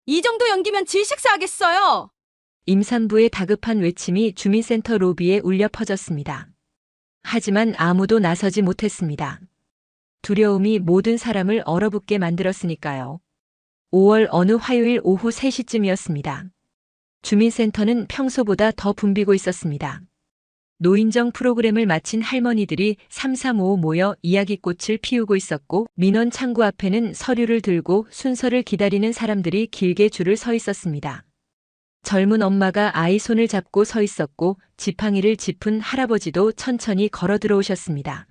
이 정도 연기면 질식사하겠어요. 임산부의 다급한 외침이 주민센터 로비에 울려 퍼졌습니다. 하지만 아무도 나서지 못했습니다. 두려움이 모든 사람을 얼어붙게 만들었으니까요. 5월 어느 화요일 오후 3시쯤이었습니다. 주민센터는 평소보다 더 붐비고 있었습니다. 노인정 프로그램을 마친 할머니들이 삼삼오오 모여 이야기꽃을 피우고 있었고, 민원 창구 앞에는 서류를 들고 순서를 기다리는 사람들이 길게 줄을 서 있었습니다. 젊은 엄마가 아이 손을 잡고 서 있었고, 지팡이를 짚은 할아버지도 천천히 걸어 들어오셨습니다.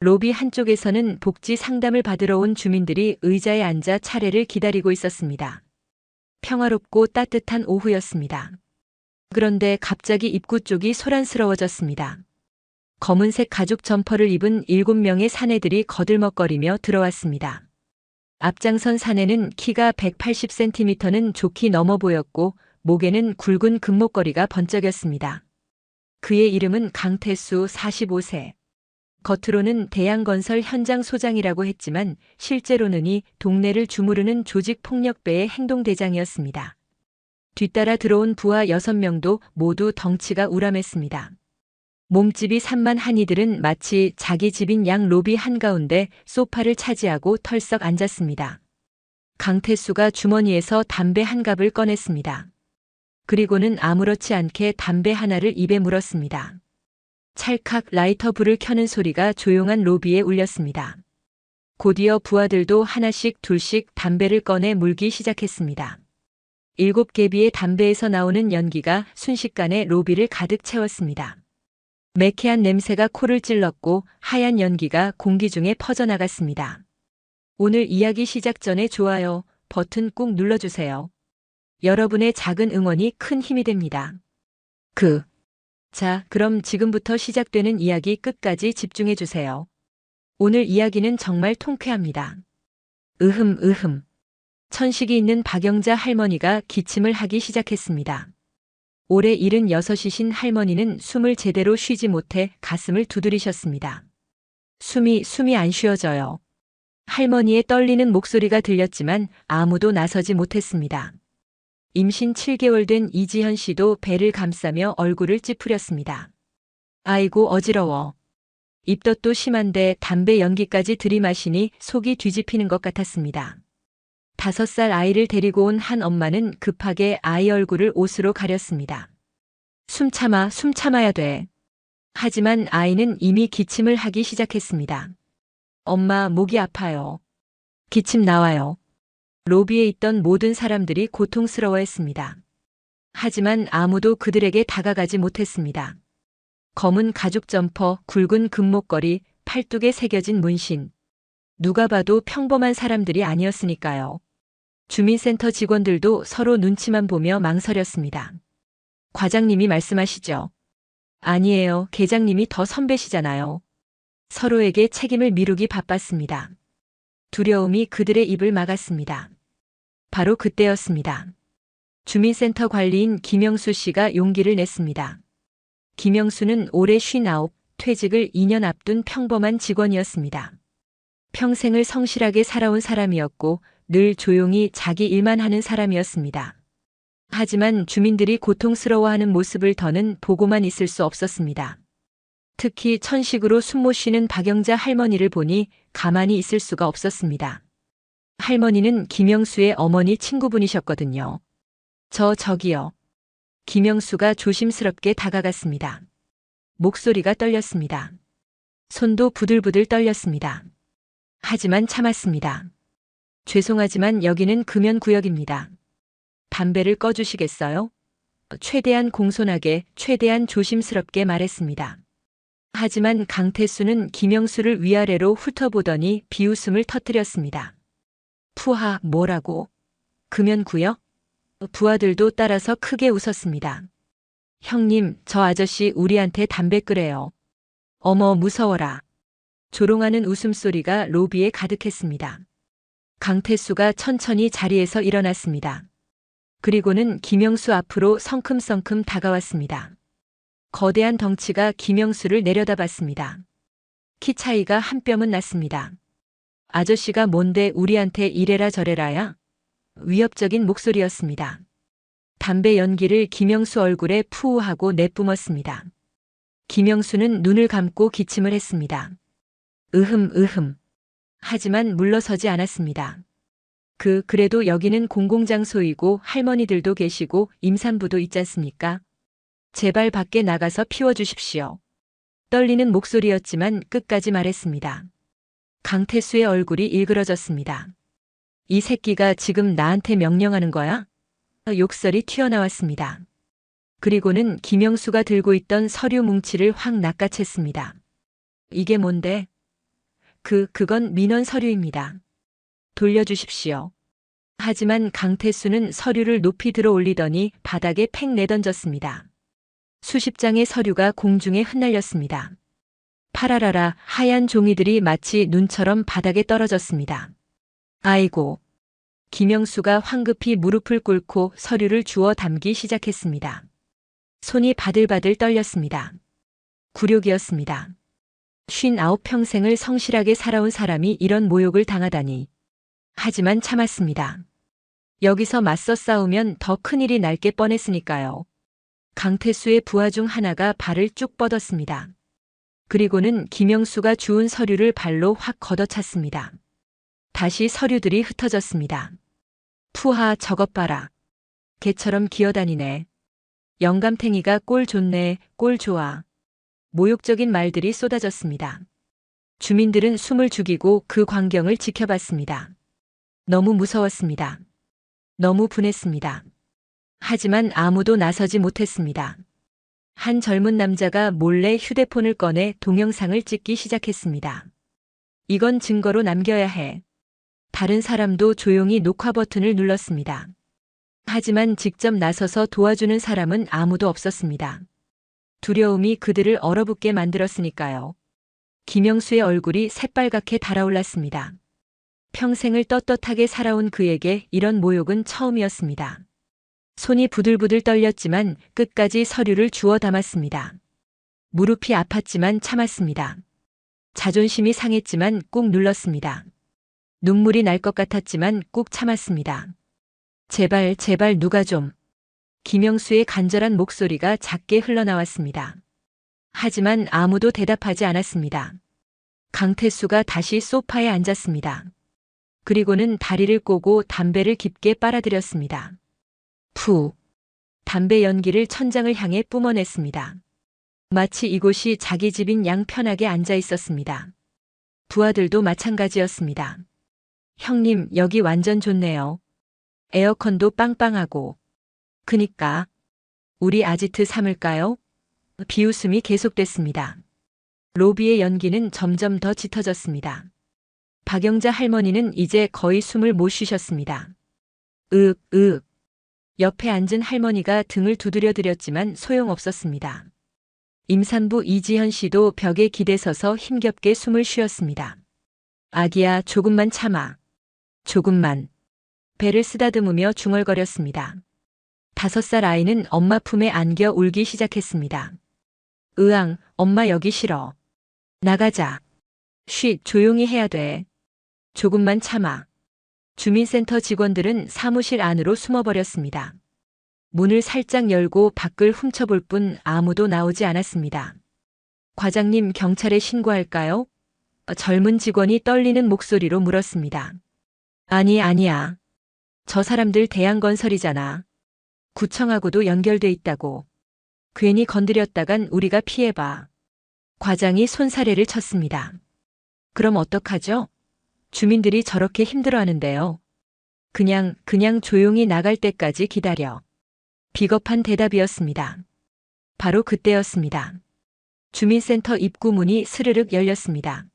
로비 한쪽에서는 복지 상담을 받으러 온 주민들이 의자에 앉아 차례를 기다리고 있었습니다. 평화롭고 따뜻한 오후였습니다. 그런데 갑자기 입구 쪽이 소란스러워졌습니다. 검은색 가죽 점퍼를 입은 7명의 사내들이 거들먹거리며 들어왔습니다. 앞장선 사내는 키가 180cm는 좋게 넘어 보였고, 목에는 굵은 금목걸이가 번쩍였습니다. 그의 이름은 강태수 45세. 겉으로는 대양건설 현장 소장이라고 했지만 실제로는 이 동네를 주무르는 조직폭력배의 행동대장이었습니다. 뒤따라 들어온 부하 6명도 모두 덩치가 우람했습니다. 몸집이 산만한 이들은 마치 자기 집인 양 로비 한가운데 소파를 차지하고 털썩 앉았습니다. 강태수가 주머니에서 담배 한 갑을 꺼냈습니다. 그리고는 아무렇지 않게 담배 하나를 입에 물었습니다. 찰칵 라이터 불을 켜는 소리가 조용한 로비에 울렸습니다. 곧이어 부하들도 하나씩 둘씩 담배를 꺼내 물기 시작했습니다. 7개비의 담배에서 나오는 연기가 순식간에 로비를 가득 채웠습니다. 매캐한 냄새가 코를 찔렀고 하얀 연기가 공기 중에 퍼져나갔습니다. 오늘 이야기 시작 전에 좋아요 버튼 꾹 눌러주세요. 여러분의 작은 응원이 큰 힘이 됩니다. 자, 그럼 지금부터 시작되는 이야기 끝까지 집중해 주세요. 오늘 이야기는 정말 통쾌합니다. 으흠. 천식이 있는 박영자 할머니가 기침을 하기 시작했습니다. 올해 76이신 할머니는 숨을 제대로 쉬지 못해 가슴을 두드리셨습니다. 숨이 안 쉬어져요. 할머니의 떨리는 목소리가 들렸지만 아무도 나서지 못했습니다. 임신 7개월 된 이지현 씨도 배를 감싸며 얼굴을 찌푸렸습니다. 아이고 어지러워. 입덧도 심한데 담배 연기까지 들이마시니 속이 뒤집히는 것 같았습니다. 5살 아이를 데리고 온 한 엄마는 급하게 아이 얼굴을 옷으로 가렸습니다. 숨 참아야 돼. 하지만 아이는 이미 기침을 하기 시작했습니다. 엄마, 목이 아파요. 기침 나와요. 로비에 있던 모든 사람들이 고통스러워했습니다. 하지만 아무도 그들에게 다가가지 못했습니다. 검은 가죽 점퍼, 굵은 금목걸이, 팔뚝에 새겨진 문신. 누가 봐도 평범한 사람들이 아니었으니까요. 주민센터 직원들도 서로 눈치만 보며 망설였습니다. 과장님이 말씀하시죠. 아니에요. 계장님이 더 선배시잖아요. 서로에게 책임을 미루기 바빴습니다. 두려움이 그들의 입을 막았습니다. 바로 그때였습니다. 주민센터 관리인 김영수 씨가 용기를 냈습니다. 김영수는 올해 59, 퇴직을 2년 앞둔 평범한 직원이었습니다. 평생을 성실하게 살아온 사람이었고 늘 조용히 자기 일만 하는 사람이었습니다. 하지만 주민들이 고통스러워하는 모습을 더는 보고만 있을 수 없었습니다. 특히 천식으로 숨 못 쉬는 박영자 할머니를 보니 가만히 있을 수가 없었습니다. 할머니는 김영수의 어머니 친구분이셨거든요. 저기요. 김영수가 조심스럽게 다가갔습니다. 목소리가 떨렸습니다. 손도 부들부들 떨렸습니다. 하지만 참았습니다. 죄송하지만 여기는 금연구역입니다. 담배를 꺼주시겠어요? 최대한 공손하게, 최대한 조심스럽게 말했습니다. 하지만 강태수는 김영수를 위아래로 훑어보더니 비웃음을 터뜨렸습니다. 푸하, 뭐라고? 금연구역? 부하들도 따라서 크게 웃었습니다. 형님, 저 아저씨 우리한테 담배 끄래요. 어머, 무서워라. 조롱하는 웃음소리가 로비에 가득했습니다. 강태수가 천천히 자리에서 일어났습니다. 그리고는 김영수 앞으로 성큼성큼 다가왔습니다. 거대한 덩치가 김영수를 내려다봤습니다. 키 차이가 한 뼘은 났습니다. 아저씨가 뭔데 우리한테 이래라 저래라야? 위협적인 목소리였습니다. 담배 연기를 김영수 얼굴에 푸우하고 내뿜었습니다. 김영수는 눈을 감고 기침을 했습니다. 으흠. 하지만 물러서지 않았습니다. 그래도 여기는 공공장소이고 할머니들도 계시고 임산부도 있지 않습니까? 제발 밖에 나가서 피워주십시오. 떨리는 목소리였지만 끝까지 말했습니다. 강태수의 얼굴이 일그러졌습니다. 이 새끼가 지금 나한테 명령하는 거야? 욕설이 튀어나왔습니다. 그리고는 김영수가 들고 있던 서류 뭉치를 확 낚아챘습니다. 이게 뭔데? 그건 민원 서류입니다. 돌려주십시오. 하지만 강태수는 서류를 높이 들어 올리더니 바닥에 팽 내던졌습니다. 수십 장의 서류가 공중에 흩날렸습니다. 파라라라 하얀 종이들이 마치 눈처럼 바닥에 떨어졌습니다. 아이고. 김영수가 황급히 무릎을 꿇고 서류를 주워 담기 시작했습니다. 손이 바들바들 떨렸습니다. 굴욕이었습니다. 59평생을 성실하게 살아온 사람이 이런 모욕을 당하다니. 하지만 참았습니다. 여기서 맞서 싸우면 더 큰일이 날 게 뻔했으니까요. 강태수의 부하 중 하나가 발을 쭉 뻗었습니다. 그리고는 김영수가 주운 서류를 발로 확 걷어찼습니다. 다시 서류들이 흩어졌습니다. 푸하 저것 봐라. 개처럼 기어다니네. 영감탱이가 꼴 좋네, 꼴 좋아. 모욕적인 말들이 쏟아졌습니다. 주민들은 숨을 죽이고 그 광경을 지켜봤습니다. 너무 무서웠습니다. 너무 분했습니다. 하지만 아무도 나서지 못했습니다. 한 젊은 남자가 몰래 휴대폰을 꺼내 동영상을 찍기 시작했습니다. 이건 증거로 남겨야 해. 다른 사람도 조용히 녹화 버튼을 눌렀습니다. 하지만 직접 나서서 도와주는 사람은 아무도 없었습니다. 두려움이 그들을 얼어붙게 만들었으니까요. 김영수의 얼굴이 새빨갛게 달아올랐습니다. 평생을 떳떳하게 살아온 그에게 이런 모욕은 처음이었습니다. 손이 부들부들 떨렸지만 끝까지 서류를 주워 담았습니다. 무릎이 아팠지만 참았습니다. 자존심이 상했지만 꾹 눌렀습니다. 눈물이 날 것 같았지만 꾹 참았습니다. 제발 누가 좀. 김영수의 간절한 목소리가 작게 흘러나왔습니다. 하지만 아무도 대답하지 않았습니다. 강태수가 다시 소파에 앉았습니다. 그리고는 다리를 꼬고 담배를 깊게 빨아들였습니다. 푸. 담배 연기를 천장을 향해 뿜어냈습니다. 마치 이곳이 자기 집인 양 편하게 앉아 있었습니다. 부하들도 마찬가지였습니다. 형님, 여기 완전 좋네요. 에어컨도 빵빵하고. 그니까. 우리 아지트 삼을까요? 비웃음이 계속됐습니다. 로비의 연기는 점점 더 짙어졌습니다. 박영자 할머니는 이제 거의 숨을 못 쉬셨습니다. 으윽. 옆에 앉은 할머니가 등을 두드려 드렸지만 소용없었습니다. 임산부 이지현 씨도 벽에 기대서서 힘겹게 숨을 쉬었습니다. 아기야, 조금만 참아. 조금만. 배를 쓰다듬으며 중얼거렸습니다. 5살 아이는 엄마 품에 안겨 울기 시작했습니다. 으앙, 엄마 여기 싫어. 나가자. 쉿, 조용히 해야 돼. 조금만 참아. 주민센터 직원들은 사무실 안으로 숨어버렸습니다. 문을 살짝 열고 밖을 훔쳐볼 뿐 아무도 나오지 않았습니다. 과장님, 경찰에 신고할까요? 젊은 직원이 떨리는 목소리로 물었습니다. 아니야. 저 사람들 대양건설이잖아. 구청하고도 연결돼 있다고. 괜히 건드렸다간 우리가 피해봐. 과장이 손사래를 쳤습니다. 그럼 어떡하죠? 주민들이 저렇게 힘들어하는데요. 그냥 조용히 나갈 때까지 기다려. 비겁한 대답이었습니다. 바로 그때였습니다. 주민센터 입구 문이 스르륵 열렸습니다.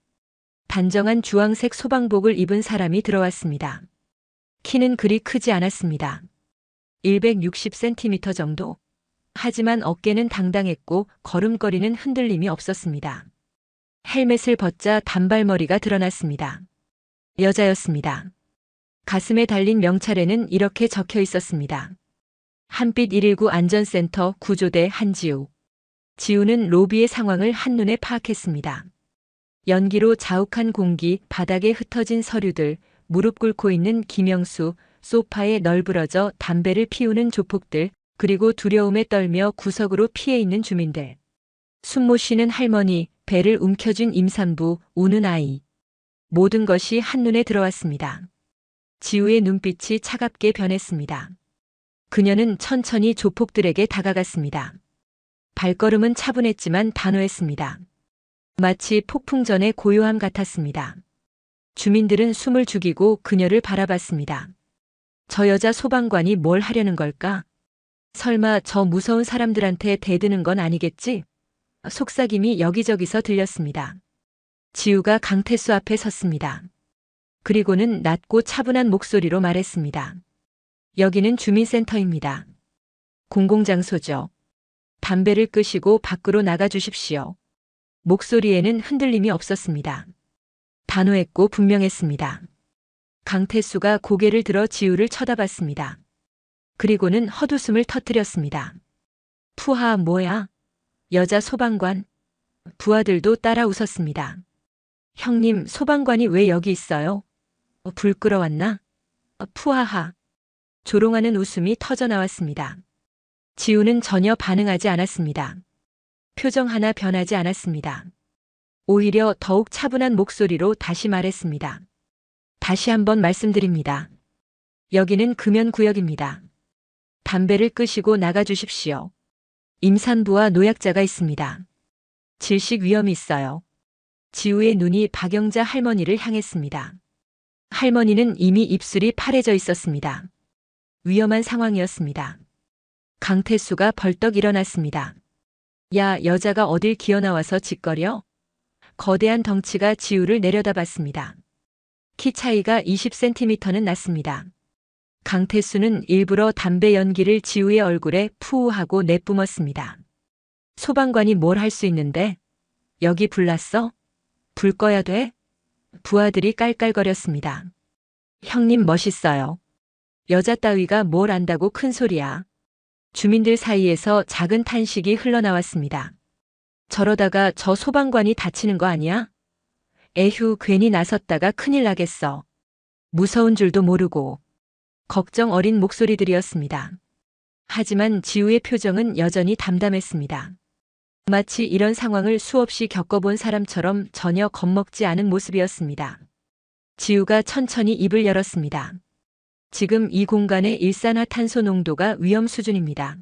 단정한 주황색 소방복을 입은 사람이 들어왔습니다. 키는 그리 크지 않았습니다. 160cm 정도. 하지만 어깨는 당당했고 걸음걸이는 흔들림이 없었습니다. 헬멧을 벗자 단발머리가 드러났습니다. 여자였습니다. 가슴에 달린 명찰에는 이렇게 적혀 있었습니다. 한빛 119 안전센터 구조대 한지우. 지우는 로비의 상황을 한눈에 파악했습니다. 연기로 자욱한 공기, 바닥에 흩어진 서류들, 무릎 꿇고 있는 김영수, 소파에 널브러져 담배를 피우는 조폭들, 그리고 두려움에 떨며 구석으로 피해 있는 주민들. 숨 못 쉬는 할머니, 배를 움켜쥔 임산부, 우는 아이. 모든 것이 한눈에 들어왔습니다. 지우의 눈빛이 차갑게 변했습니다. 그녀는 천천히 조폭들에게 다가갔습니다. 발걸음은 차분했지만 단호했습니다. 마치 폭풍 전의 고요함 같았습니다. 주민들은 숨을 죽이고 그녀를 바라봤습니다. 저 여자 소방관이 뭘 하려는 걸까? 설마 저 무서운 사람들한테 대드는 건 아니겠지? 속삭임이 여기저기서 들렸습니다. 지우가 강태수 앞에 섰습니다. 그리고는 낮고 차분한 목소리로 말했습니다. 여기는 주민센터입니다. 공공장소죠. 담배를 끄시고 밖으로 나가 주십시오. 목소리에는 흔들림이 없었습니다. 단호했고 분명했습니다. 강태수가 고개를 들어 지우를 쳐다봤습니다. 그리고는 헛웃음을 터뜨렸습니다. 푸하, 뭐야? 여자 소방관. 부하들도 따라 웃었습니다. 형님, 소방관이 왜 여기 있어요? 불 끌어왔나? 푸하하. 조롱하는 웃음이 터져나왔습니다. 지우는 전혀 반응하지 않았습니다. 표정 하나 변하지 않았습니다. 오히려 더욱 차분한 목소리로 다시 말했습니다. 다시 한번 말씀드립니다. 여기는 금연구역입니다. 담배를 끄시고 나가 주십시오. 임산부와 노약자가 있습니다. 질식 위험이 있어요. 지우의 눈이 박영자 할머니를 향했습니다. 할머니는 이미 입술이 파래져 있었습니다. 위험한 상황이었습니다. 강태수가 벌떡 일어났습니다. 야, 여자가 어딜 기어나와서 짓거려? 거대한 덩치가 지우를 내려다봤습니다. 키 차이가 20cm는 났습니다. 강태수는 일부러 담배 연기를 지우의 얼굴에 푸우하고 내뿜었습니다. 소방관이 뭘 할 수 있는데? 여기 불났어? 불 꺼야 돼? 부하들이 깔깔거렸습니다. 형님 멋있어요. 여자 따위가 뭘 안다고 큰 소리야. 주민들 사이에서 작은 탄식이 흘러나왔습니다. 저러다가 저 소방관이 다치는 거 아니야? 에휴, 괜히 나섰다가 큰일 나겠어. 무서운 줄도 모르고. 걱정 어린 목소리들이었습니다. 하지만 지우의 표정은 여전히 담담했습니다. 마치 이런 상황을 수없이 겪어본 사람처럼 전혀 겁먹지 않은 모습이었습니다. 지우가 천천히 입을 열었습니다. 지금 이 공간의 일산화탄소 농도가 위험 수준입니다.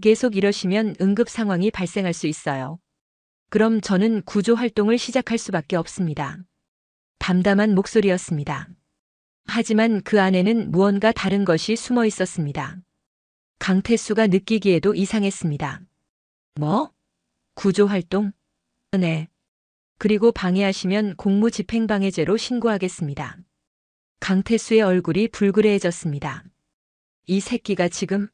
계속 이러시면 응급 상황이 발생할 수 있어요. 그럼 저는 구조 활동을 시작할 수밖에 없습니다. 담담한 목소리였습니다. 하지만 그 안에는 무언가 다른 것이 숨어 있었습니다. 강태수가 느끼기에도 이상했습니다. 뭐? 구조 활동? 네. 그리고 방해하시면 공무집행방해죄로 신고하겠습니다. 강태수의 얼굴이 불그레해졌습니다. 이 새끼가 지금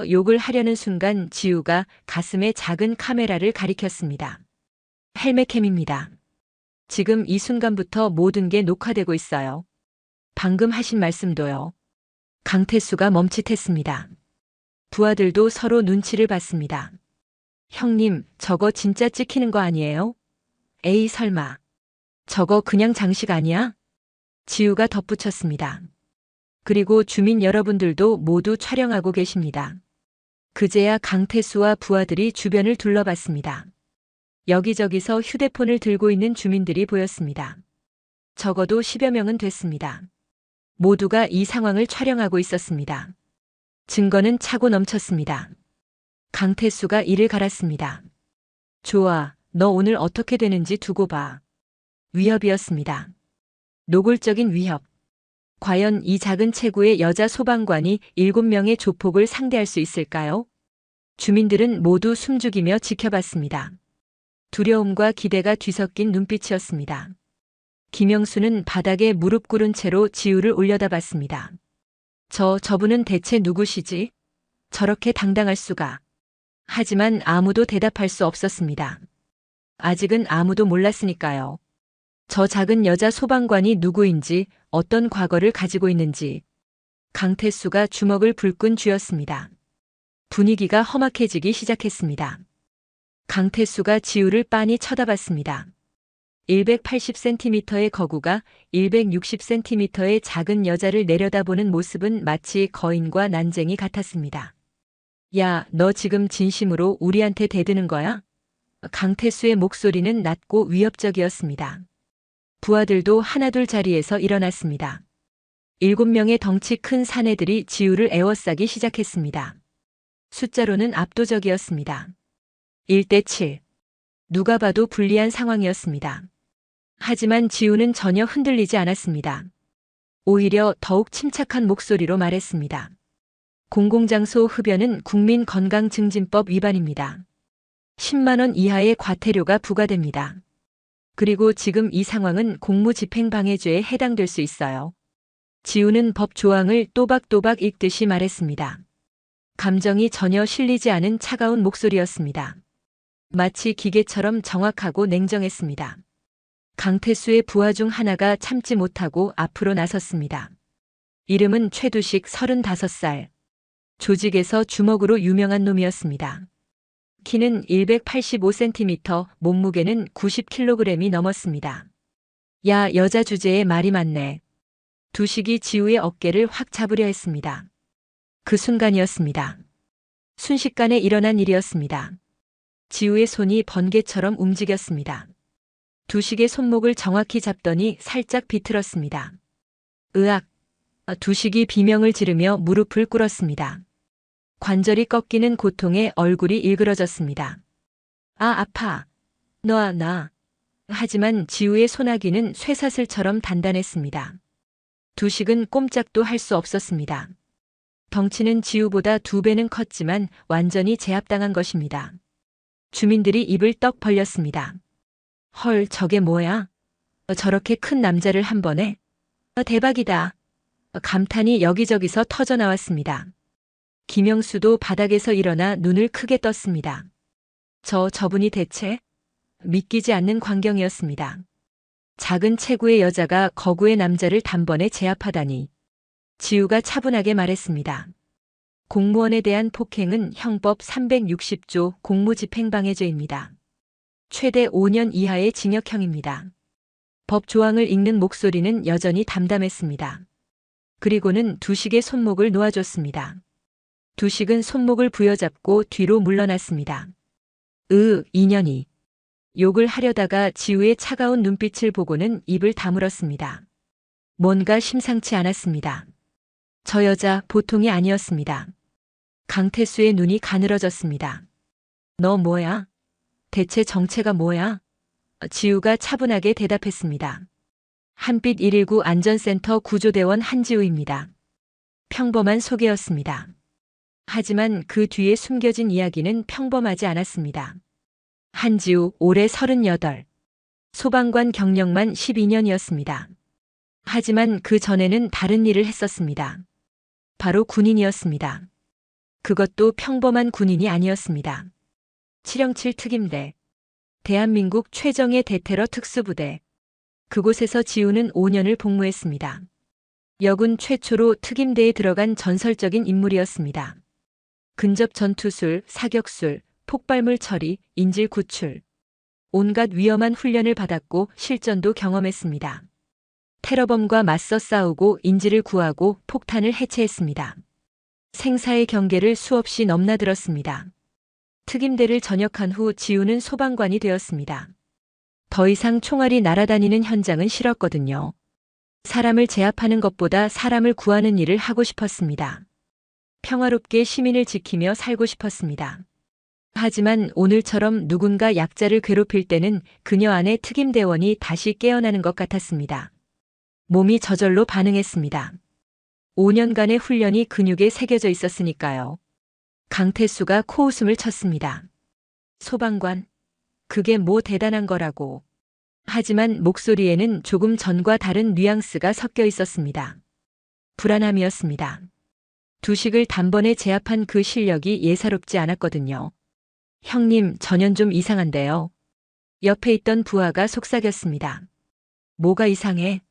욕을 하려는 순간 지우가 가슴에 작은 카메라를 가리켰습니다. 헬멧캠입니다. 지금 이 순간부터 모든 게 녹화되고 있어요. 방금 하신 말씀도요. 강태수가 멈칫했습니다. 부하들도 서로 눈치를 봤습니다. 형님, 저거 진짜 찍히는 거 아니에요? 에이, 설마. 저거 그냥 장식 아니야? 지우가 덧붙였습니다. 그리고 주민 여러분들도 모두 촬영하고 계십니다. 그제야 강태수와 부하들이 주변을 둘러봤습니다. 여기저기서 휴대폰을 들고 있는 주민들이 보였습니다. 적어도 10여 명은 됐습니다. 모두가 이 상황을 촬영하고 있었습니다. 증거는 차고 넘쳤습니다. 강태수가 이를 갈았습니다. 좋아, 너 오늘 어떻게 되는지 두고 봐. 위협이었습니다. 노골적인 위협. 과연 이 작은 체구의 여자 소방관이 7명의 조폭을 상대할 수 있을까요? 주민들은 모두 숨죽이며 지켜봤습니다. 두려움과 기대가 뒤섞인 눈빛이었습니다. 김영수는 바닥에 무릎 꿇은 채로 지우를 올려다봤습니다. 저분은 대체 누구시지? 저렇게 당당할 수가. 하지만 아무도 대답할 수 없었습니다. 아직은 아무도 몰랐으니까요. 저 작은 여자 소방관이 누구인지, 어떤 과거를 가지고 있는지. 강태수가 주먹을 불끈 쥐었습니다. 분위기가 험악해지기 시작했습니다. 강태수가 지우를 빤히 쳐다봤습니다. 180cm의 거구가 160cm의 작은 여자를 내려다보는 모습은 마치 거인과 난쟁이 같았습니다. 야, 너 지금 진심으로 우리한테 대드는 거야? 강태수의 목소리는 낮고 위협적이었습니다. 부하들도 하나둘 자리에서 일어났습니다. 7명의 덩치 큰 사내들이 지우를 에워싸기 시작했습니다. 숫자로는 압도적이었습니다. 1대 7. 누가 봐도 불리한 상황이었습니다. 하지만 지우는 전혀 흔들리지 않았습니다. 오히려 더욱 침착한 목소리로 말했습니다. 공공장소 흡연은 국민건강증진법 위반입니다. 10만 원 이하의 과태료가 부과됩니다. 그리고 지금 이 상황은 공무집행방해죄에 해당될 수 있어요. 지우는 법 조항을 또박또박 읽듯이 말했습니다. 감정이 전혀 실리지 않은 차가운 목소리였습니다. 마치 기계처럼 정확하고 냉정했습니다. 강태수의 부하 중 하나가 참지 못하고 앞으로 나섰습니다. 이름은 최두식 35살. 조직에서 주먹으로 유명한 놈이었습니다. 키는 185cm, 몸무게는 90kg이 넘었습니다. 야, 여자 주제에 말이 많네. 두식이 지우의 어깨를 확 잡으려 했습니다. 그 순간이었습니다. 순식간에 일어난 일이었습니다. 지우의 손이 번개처럼 움직였습니다. 두식의 손목을 정확히 잡더니 살짝 비틀었습니다. 으악! 두식이 비명을 지르며 무릎을 꿇었습니다. 관절이 꺾이는 고통에 얼굴이 일그러졌습니다. 아, 아파. 나. 하지만 지우의 소나기는 쇠사슬처럼 단단했습니다. 두식은 꼼짝도 할 수 없었습니다. 덩치는 지우보다 2배는 컸지만 완전히 제압당한 것입니다. 주민들이 입을 떡 벌렸습니다. 헐, 저게 뭐야? 저렇게 큰 남자를 한 번에? 대박이다. 감탄이 여기저기서 터져나왔습니다. 김영수도 바닥에서 일어나 눈을 크게 떴습니다. 저분이 대체? 믿기지 않는 광경이었습니다. 작은 체구의 여자가 거구의 남자를 단번에 제압하다니. 지우가 차분하게 말했습니다. 공무원에 대한 폭행은 형법 360조 공무집행방해죄입니다. 최대 5년 이하의 징역형입니다. 법 조항을 읽는 목소리는 여전히 담담했습니다. 그리고는 두식의 손목을 놓아줬습니다. 두식은 손목을 부여잡고 뒤로 물러났습니다. 이년이. 욕을 하려다가 지우의 차가운 눈빛을 보고는 입을 다물었습니다. 뭔가 심상치 않았습니다. 저 여자 보통이 아니었습니다. 강태수의 눈이 가늘어졌습니다. 너 뭐야? 대체 정체가 뭐야? 지우가 차분하게 대답했습니다. 한빛 119 안전센터 구조대원 한지우입니다. 평범한 소개였습니다. 하지만 그 뒤에 숨겨진 이야기는 평범하지 않았습니다. 한지우 올해 38. 소방관 경력만 12년이었습니다. 하지만 그 전에는 다른 일을 했었습니다. 바로 군인이었습니다. 그것도 평범한 군인이 아니었습니다. 707 특임대. 대한민국 최정예 대테러 특수부대. 그곳에서 지우는 5년을 복무했습니다. 여군 최초로 특임대에 들어간 전설적인 인물이었습니다. 근접 전투술, 사격술, 폭발물 처리, 인질 구출. 온갖 위험한 훈련을 받았고 실전도 경험했습니다. 테러범과 맞서 싸우고 인질을 구하고 폭탄을 해체했습니다. 생사의 경계를 수없이 넘나들었습니다. 특임대를 전역한 후 지우는 소방관이 되었습니다. 더 이상 총알이 날아다니는 현장은 싫었거든요. 사람을 제압하는 것보다 사람을 구하는 일을 하고 싶었습니다. 평화롭게 시민을 지키며 살고 싶었습니다. 하지만 오늘처럼 누군가 약자를 괴롭힐 때는 그녀 안의 특임대원이 다시 깨어나는 것 같았습니다. 몸이 저절로 반응했습니다. 5년간의 훈련이 근육에 새겨져 있었으니까요. 강태수가 코웃음을 쳤습니다. 소방관, 그게 뭐 대단한 거라고. 하지만 목소리에는 조금 전과 다른 뉘앙스가 섞여 있었습니다. 불안함이었습니다. 두식을 단번에 제압한 그 실력이 예사롭지 않았거든요. 형님, 전현 좀 이상한데요. 옆에 있던 부하가 속삭였습니다. 뭐가 이상해?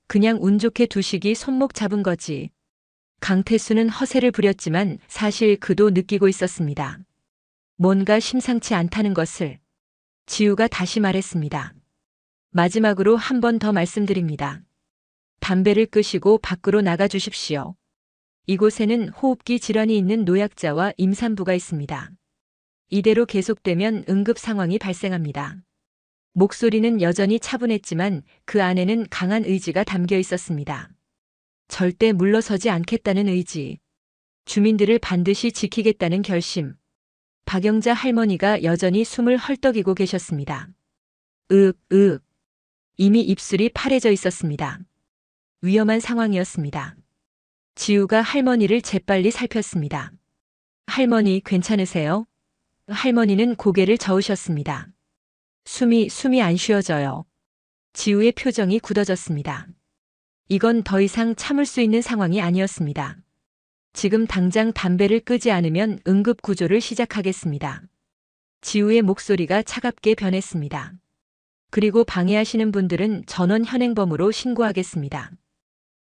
그냥 운 좋게 두식이 손목 잡은 거지. 강태수는 허세를 부렸지만 사실 그도 느끼고 있었습니다. 뭔가 심상치 않다는 것을. 지우가 다시 말했습니다. 마지막으로 한 번 더 말씀드립니다. 담배를 끄시고 밖으로 나가 주십시오. 이곳에는 호흡기 질환이 있는 노약자와 임산부가 있습니다. 이대로 계속되면 응급 상황이 발생합니다. 목소리는 여전히 차분했지만 그 안에는 강한 의지가 담겨 있었습니다. 절대 물러서지 않겠다는 의지. 주민들을 반드시 지키겠다는 결심. 박영자 할머니가 여전히 숨을 헐떡이고 계셨습니다. 으윽. 이미 입술이 파래져 있었습니다. 위험한 상황이었습니다. 지우가 할머니를 재빨리 살폈습니다. 할머니 괜찮으세요? 할머니는 고개를 저으셨습니다. 숨이 안 쉬어져요. 지우의 표정이 굳어졌습니다. 이건 더 이상 참을 수 있는 상황이 아니었습니다. 지금 당장 담배를 끄지 않으면 응급 구조를 시작하겠습니다. 지우의 목소리가 차갑게 변했습니다. 그리고 방해하시는 분들은 전원 현행범으로 신고하겠습니다.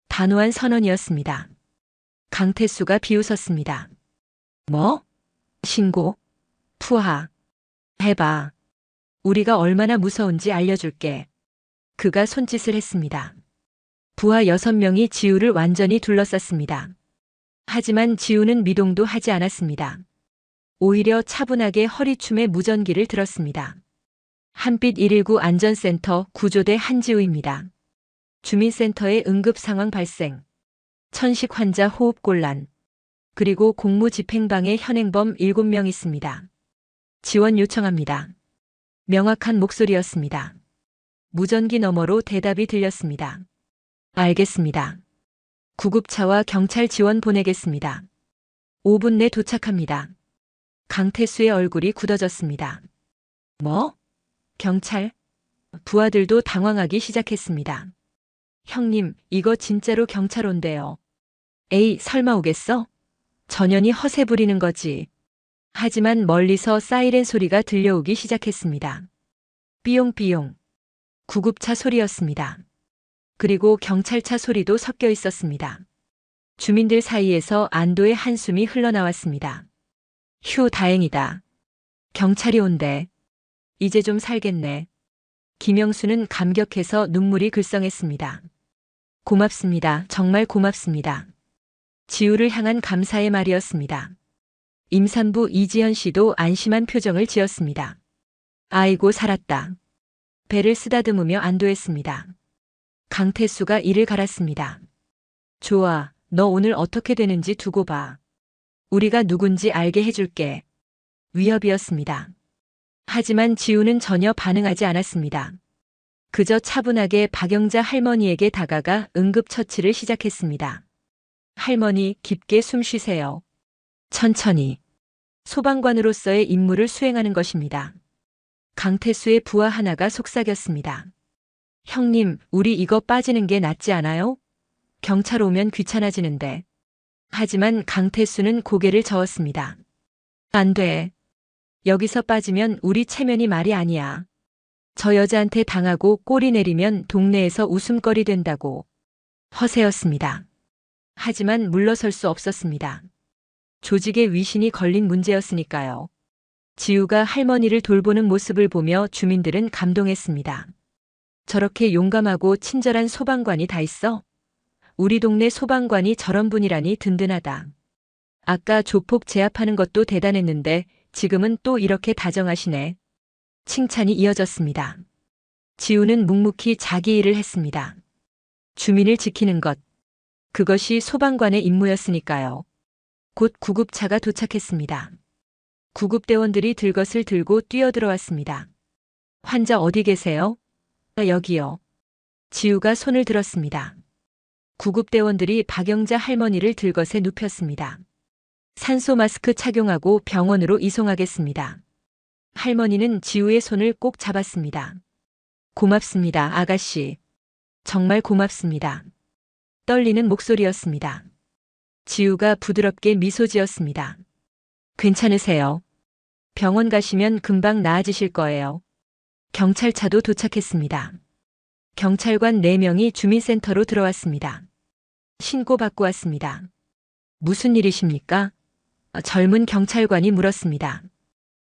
단호한 선언이었습니다. 강태수가 비웃었습니다. 뭐? 신고? 푸하. 해봐. 우리가 얼마나 무서운지 알려줄게. 그가 손짓을 했습니다. 부하 6명이 지우를 완전히 둘러쌌습니다. 하지만 지우는 미동도 하지 않았습니다. 오히려 차분하게 허리춤에 무전기를 들었습니다. 한빛 119 안전센터 구조대 한지우입니다. 주민센터의 응급 상황 발생. 천식 환자 호흡곤란. 그리고 공무집행방해 현행범 7명 있습니다. 지원 요청합니다. 명확한 목소리였습니다. 무전기 너머로 대답이 들렸습니다. 알겠습니다. 구급차와 경찰 지원 보내겠습니다. 5분 내 도착합니다. 강태수의 얼굴이 굳어졌습니다. 뭐? 경찰? 부하들도 당황하기 시작했습니다. 형님, 이거 진짜로 경찰 온대요. 에이, 설마 오겠어? 전현이 허세 부리는 거지. 하지만 멀리서 사이렌 소리가 들려오기 시작했습니다. 삐용삐용. 구급차 소리였습니다. 그리고 경찰차 소리도 섞여 있었습니다. 주민들 사이에서 안도의 한숨이 흘러나왔습니다. 휴, 다행이다. 경찰이 온대. 이제 좀 살겠네. 김영수는 감격해서 눈물이 글썽했습니다. 고맙습니다. 정말 고맙습니다. 지우를 향한 감사의 말이었습니다. 임산부 이지연 씨도 안심한 표정을 지었습니다. 아이고 살았다. 배를 쓰다듬으며 안도했습니다. 강태수가 이를 갈았습니다. 좋아, 너 오늘 어떻게 되는지 두고 봐. 우리가 누군지 알게 해줄게. 위협이었습니다. 하지만 지우는 전혀 반응하지 않았습니다. 그저 차분하게 박영자 할머니에게 다가가 응급처치를 시작했습니다. 할머니, 깊게 숨 쉬세요. 천천히. 소방관으로서의 임무를 수행하는 것입니다. 강태수의 부하 하나가 속삭였습니다. 형님, 우리 이거 빠지는 게 낫지 않아요? 경찰 오면 귀찮아지는데. 하지만 강태수는 고개를 저었습니다. 안 돼. 여기서 빠지면 우리 체면이 말이 아니야. 저 여자한테 당하고 꼬리 내리면 동네에서 웃음거리 된다고. 허세였습니다. 하지만 물러설 수 없었습니다. 조직의 위신이 걸린 문제였으니까요. 지우가 할머니를 돌보는 모습을 보며 주민들은 감동했습니다. 저렇게 용감하고 친절한 소방관이 다 있어? 우리 동네 소방관이 저런 분이라니 든든하다. 아까 조폭 제압하는 것도 대단했는데 지금은 또 이렇게 다정하시네. 칭찬이 이어졌습니다. 지우는 묵묵히 자기 일을 했습니다. 주민을 지키는 것. 그것이 소방관의 임무였으니까요. 곧 구급차가 도착했습니다. 구급대원들이 들것을 들고 뛰어들어왔습니다. 환자 어디 계세요? 여기요. 지우가 손을 들었습니다. 구급대원들이 박영자 할머니를 들것에 눕혔습니다. 산소 마스크 착용하고 병원으로 이송하겠습니다. 할머니는 지우의 손을 꼭 잡았습니다. 고맙습니다, 아가씨. 정말 고맙습니다. 떨리는 목소리였습니다. 지우가 부드럽게 미소 지었습니다. 괜찮으세요? 병원 가시면 금방 나아지실 거예요. 경찰차도 도착했습니다. 경찰관 4명이 주민센터로 들어왔습니다. 신고받고 왔습니다. 무슨 일이십니까? 젊은 경찰관이 물었습니다.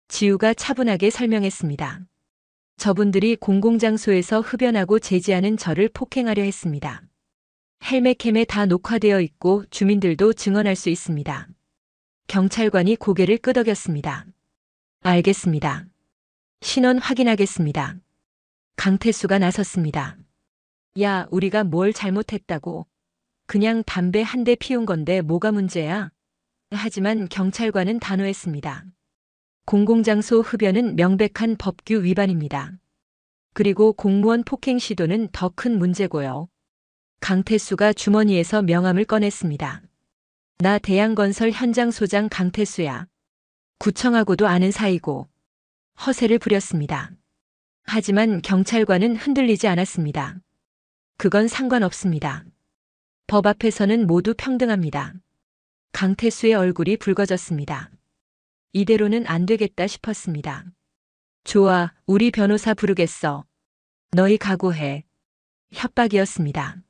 지우가 차분하게 설명했습니다. 저분들이 공공장소에서 흡연하고 제지하는 저를 폭행하려 했습니다. 헬멧캠에 다 녹화되어 있고 주민들도 증언할 수 있습니다. 경찰관이 고개를 끄덕였습니다. 알겠습니다. 신원 확인하겠습니다. 강태수가 나섰습니다. 야, 우리가 뭘 잘못했다고. 그냥 담배 한 대 피운 건데 뭐가 문제야? 하지만 경찰관은 단호했습니다. 공공장소 흡연은 명백한 법규 위반입니다. 그리고 공무원 폭행 시도는 더 큰 문제고요. 강태수가 주머니에서 명함을 꺼냈습니다. 나 대양건설 현장 소장 강태수야. 구청하고도 아는 사이고. 허세를 부렸습니다. 하지만 경찰관은 흔들리지 않았습니다. 그건 상관없습니다. 법 앞에서는 모두 평등합니다. 강태수의 얼굴이 붉어졌습니다. 이대로는 안 되겠다 싶었습니다. 좋아, 우리 변호사 부르겠어. 너희 각오해. 협박이었습니다.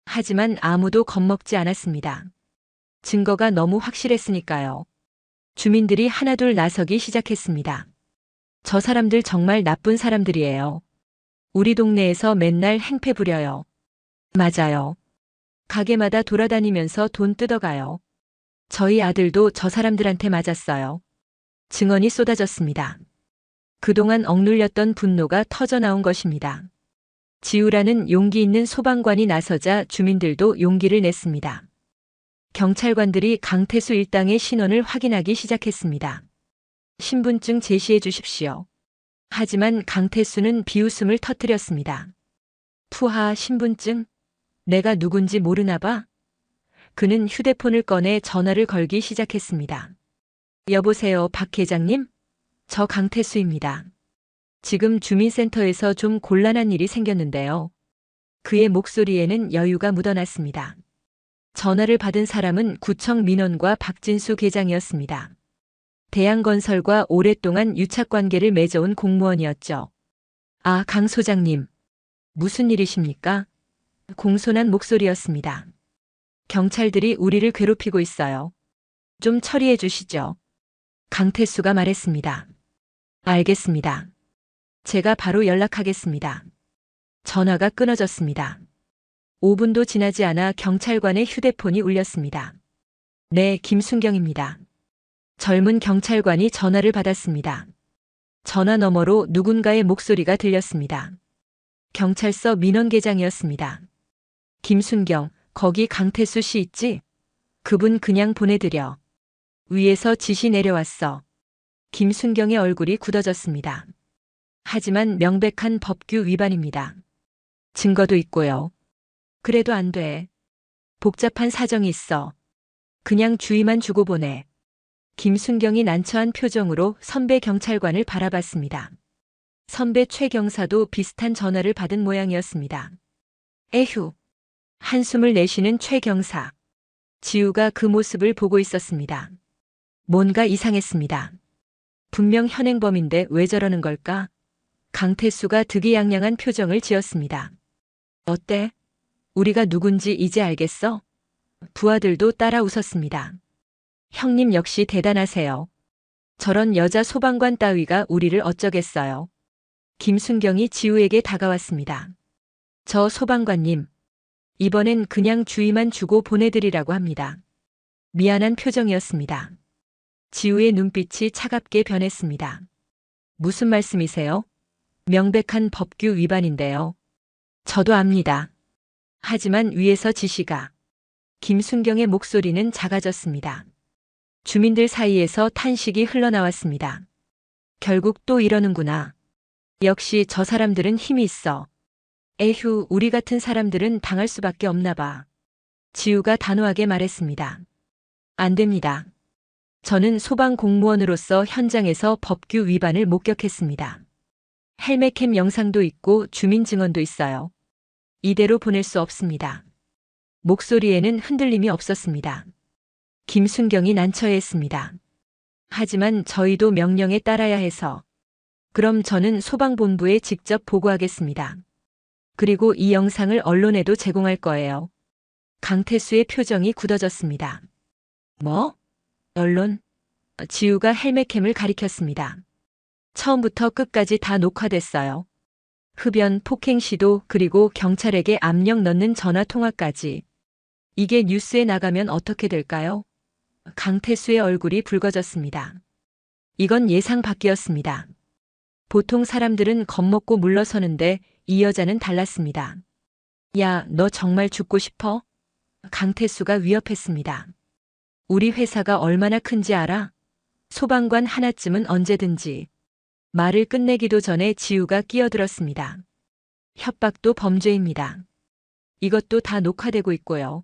하지만 아무도 겁먹지 않았습니다. 증거가 너무 확실했으니까요. 주민들이 하나둘 나서기 시작했습니다. 저 사람들 정말 나쁜 사람들이에요. 우리 동네에서 맨날 행패 부려요. 맞아요. 가게마다 돌아다니면서 돈 뜯어가요. 저희 아들도 저 사람들한테 맞았어요. 증언이 쏟아졌습니다. 그동안 억눌렸던 분노가 터져나온 것입니다. 지우라는 용기 있는 소방관이 나서자 주민들도 용기를 냈습니다. 경찰관들이 강태수 일당의 신원을 확인하기 시작했습니다. 신분증 제시해 주십시오. 하지만 강태수는 비웃음을 터뜨렸습니다. 푸하, 신분증? 내가 누군지 모르나 봐? 그는 휴대폰을 꺼내 전화를 걸기 시작했습니다. 여보세요, 박 회장님? 저 강태수입니다. 지금 주민센터에서 좀 곤란한 일이 생겼는데요. 그의 목소리에는 여유가 묻어났습니다. 전화를 받은 사람은 구청 민원과 박진수 계장이었습니다. 대양건설과 오랫동안 유착관계를 맺어온 공무원이었죠. 아, 강 소장님. 무슨 일이십니까? 공손한 목소리였습니다. 경찰들이 우리를 괴롭히고 있어요. 좀 처리해 주시죠. 강태수가 말했습니다. 알겠습니다. 제가 바로 연락하겠습니다. 전화가 끊어졌습니다. 5분도 지나지 않아 경찰관의 휴대폰이 울렸습니다. 네, 김순경입니다. 젊은 경찰관이 전화를 받았습니다. 전화 너머로 누군가의 목소리가 들렸습니다. 경찰서 민원계장이었습니다. 김순경, 거기 강태수 씨 있지? 그분 그냥 보내드려. 위에서 지시 내려왔어. 김순경의 얼굴이 굳어졌습니다. 하지만 명백한 법규 위반입니다. 증거도 있고요. 그래도 안 돼. 복잡한 사정이 있어. 그냥 주의만 주고 보내. 김순경이 난처한 표정으로 선배 경찰관을 바라봤습니다. 선배 최 경사도 비슷한 전화를 받은 모양이었습니다. 에휴. 한숨을 내쉬는 최 경사. 지우가 그 모습을 보고 있었습니다. 뭔가 이상했습니다. 분명 현행범인데 왜 저러는 걸까? 강태수가 득이양양한 표정을 지었습니다. 어때? 우리가 누군지 이제 알겠어? 부하들도 따라 웃었습니다. 형님 역시 대단하세요. 저런 여자 소방관 따위가 우리를 어쩌겠어요. 김순경이 지우에게 다가왔습니다. 저 소방관님. 이번엔 그냥 주의만 주고 보내드리라고 합니다. 미안한 표정이었습니다. 지우의 눈빛이 차갑게 변했습니다. 무슨 말씀이세요? 명백한 법규 위반인데요. 저도 압니다. 하지만 위에서 지시가. 김순경의 목소리는 작아졌습니다. 주민들 사이에서 탄식이 흘러나왔습니다. 결국 또 이러는구나. 역시 저 사람들은 힘이 있어. 에휴, 우리 같은 사람들은 당할 수밖에 없나 봐. 지우가 단호하게 말했습니다. 안 됩니다. 저는 소방 공무원으로서 현장에서 법규 위반을 목격했습니다. 헬멧캠 영상도 있고 주민 증언도 있어요. 이대로 보낼 수 없습니다. 목소리에는 흔들림이 없었습니다. 김순경이 난처해했습니다. 하지만 저희도 명령에 따라야 해서. 그럼 저는 소방본부에 직접 보고하겠습니다. 그리고 이 영상을 언론에도 제공할 거예요. 강태수의 표정이 굳어졌습니다. 뭐? 언론? 지우가 헬멧캠을 가리켰습니다. 처음부터 끝까지 다 녹화됐어요. 흡연, 폭행 시도, 그리고 경찰에게 압력 넣는 전화 통화까지. 이게 뉴스에 나가면 어떻게 될까요? 강태수의 얼굴이 붉어졌습니다. 이건 예상 밖이었습니다. 보통 사람들은 겁먹고 물러서는데 이 여자는 달랐습니다. 야, 너 정말 죽고 싶어? 강태수가 위협했습니다. 우리 회사가 얼마나 큰지 알아? 소방관 하나쯤은 언제든지. 말을 끝내기도 전에 지우가 끼어들었습니다. 협박도 범죄입니다. 이것도 다 녹화되고 있고요.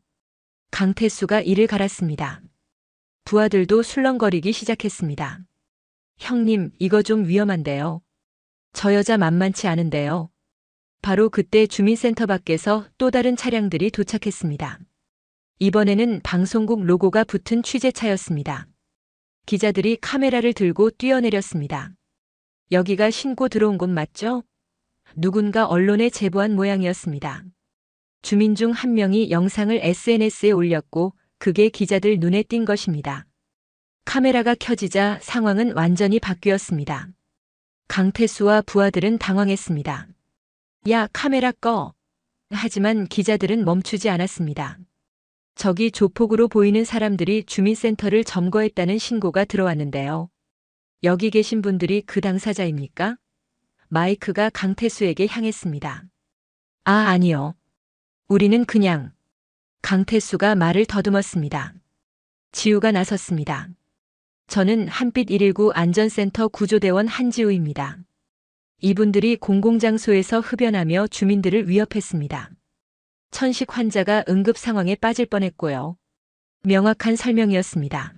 강태수가 이를 갈았습니다. 부하들도 술렁거리기 시작했습니다. 형님, 이거 좀 위험한데요. 저 여자 만만치 않은데요. 바로 그때 주민센터 밖에서 또 다른 차량들이 도착했습니다. 이번에는 방송국 로고가 붙은 취재차였습니다. 기자들이 카메라를 들고 뛰어내렸습니다. 여기가 신고 들어온 곳 맞죠? 누군가 언론에 제보한 모양이었습니다. 주민 중 한 명이 영상을 SNS에 올렸고 그게 기자들 눈에 띈 것입니다. 카메라가 켜지자 상황은 완전히 바뀌었습니다. 강태수와 부하들은 당황했습니다. 야, 카메라 꺼. 하지만 기자들은 멈추지 않았습니다. 저기 조폭으로 보이는 사람들이 주민센터를 점거했다는 신고가 들어왔는데요. 여기 계신 분들이 그 당사자입니까? 마이크가 강태수에게 향했습니다. 아, 아니요. 우리는 그냥. 강태수가 말을 더듬었습니다. 지우가 나섰습니다. 저는 한빛 119 안전센터 구조대원 한지우입니다. 이분들이 공공장소에서 흡연하며 주민들을 위협했습니다. 천식 환자가 응급 상황에 빠질 뻔했고요. 명확한 설명이었습니다.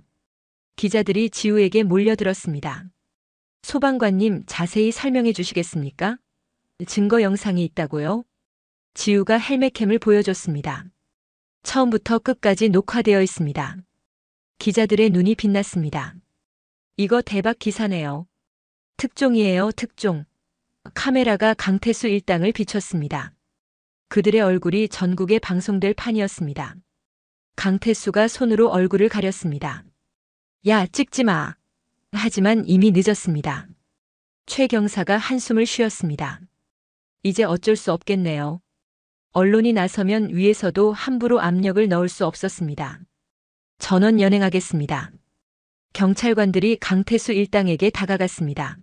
기자들이 지우에게 몰려들었습니다. 소방관님, 자세히 설명해 주시겠습니까? 증거 영상이 있다고요? 지우가 헬멧캠을 보여줬습니다. 처음부터 끝까지 녹화되어 있습니다. 기자들의 눈이 빛났습니다. 이거 대박 기사네요. 특종이에요, 특종. 카메라가 강태수 일당을 비췄습니다. 그들의 얼굴이 전국에 방송될 판이었습니다. 강태수가 손으로 얼굴을 가렸습니다. 야, 찍지 마. 하지만 이미 늦었습니다. 최 경사가 한숨을 쉬었습니다. 이제 어쩔 수 없겠네요. 언론이 나서면 위에서도 함부로 압력을 넣을 수 없었습니다. 전원 연행하겠습니다. 경찰관들이 강태수 일당에게 다가갔습니다.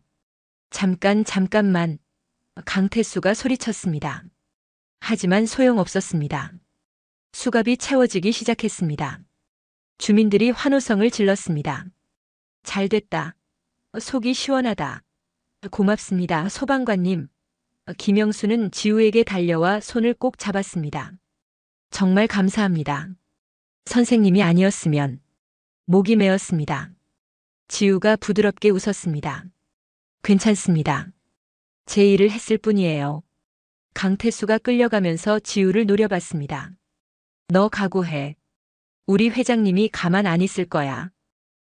잠깐만. 강태수가 소리쳤습니다. 하지만 소용없었습니다. 수갑이 채워지기 시작했습니다. 주민들이 환호성을 질렀습니다. 잘됐다. 속이 시원하다. 고맙습니다, 소방관님. 김영수는 지우에게 달려와 손을 꼭 잡았습니다. 정말 감사합니다. 선생님이 아니었으면. 목이 메었습니다. 지우가 부드럽게 웃었습니다. 괜찮습니다. 제 일을 했을 뿐이에요. 강태수가 끌려가면서 지우를 노려봤습니다. 너 각오해. 우리 회장님이 가만 안 있을 거야.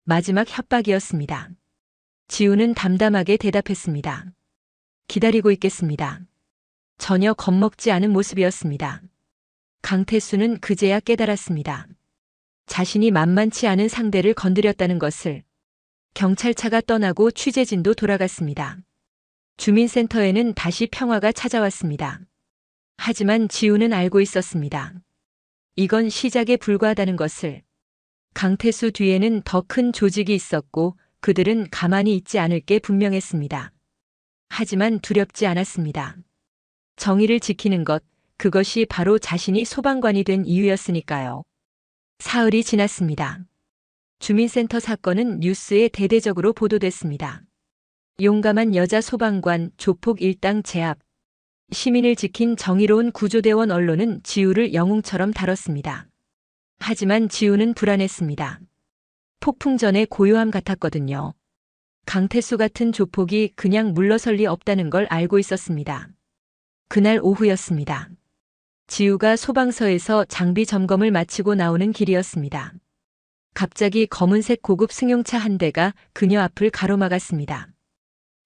마지막 협박이었습니다. 지우는 담담하게 대답했습니다. 기다리고 있겠습니다. 전혀 겁먹지 않은 모습이었습니다. 강태수는 그제야 깨달았습니다. 자신이 만만치 않은 상대를 건드렸다는 것을. 경찰차가 떠나고 취재진도 돌아갔습니다. 주민센터에는 다시 평화가 찾아왔습니다. 하지만 지우는 알고 있었습니다. 이건 시작에 불과하다는 것을. 강태수 뒤에는 더 큰 조직이 있었고 그들은 가만히 있지 않을 게 분명했습니다. 하지만 두렵지 않았습니다. 정의를 지키는 것, 그것이 바로 자신이 소방관이 된 이유였으니까요. 사흘이 지났습니다. 주민센터 사건은 뉴스에 대대적으로 보도됐습니다. 용감한 여자 소방관 조폭 일당 제압. 시민을 지킨 정의로운 구조대원. 언론은 지우를 영웅처럼 다뤘습니다. 하지만 지우는 불안했습니다. 폭풍 전의 고요함 같았거든요. 강태수 같은 조폭이 그냥 물러설 리 없다는 걸 알고 있었습니다. 그날 오후였습니다. 지우가 소방서에서 장비 점검을 마치고 나오는 길이었습니다. 갑자기 검은색 고급 승용차 한 대가 그녀 앞을 가로막았습니다.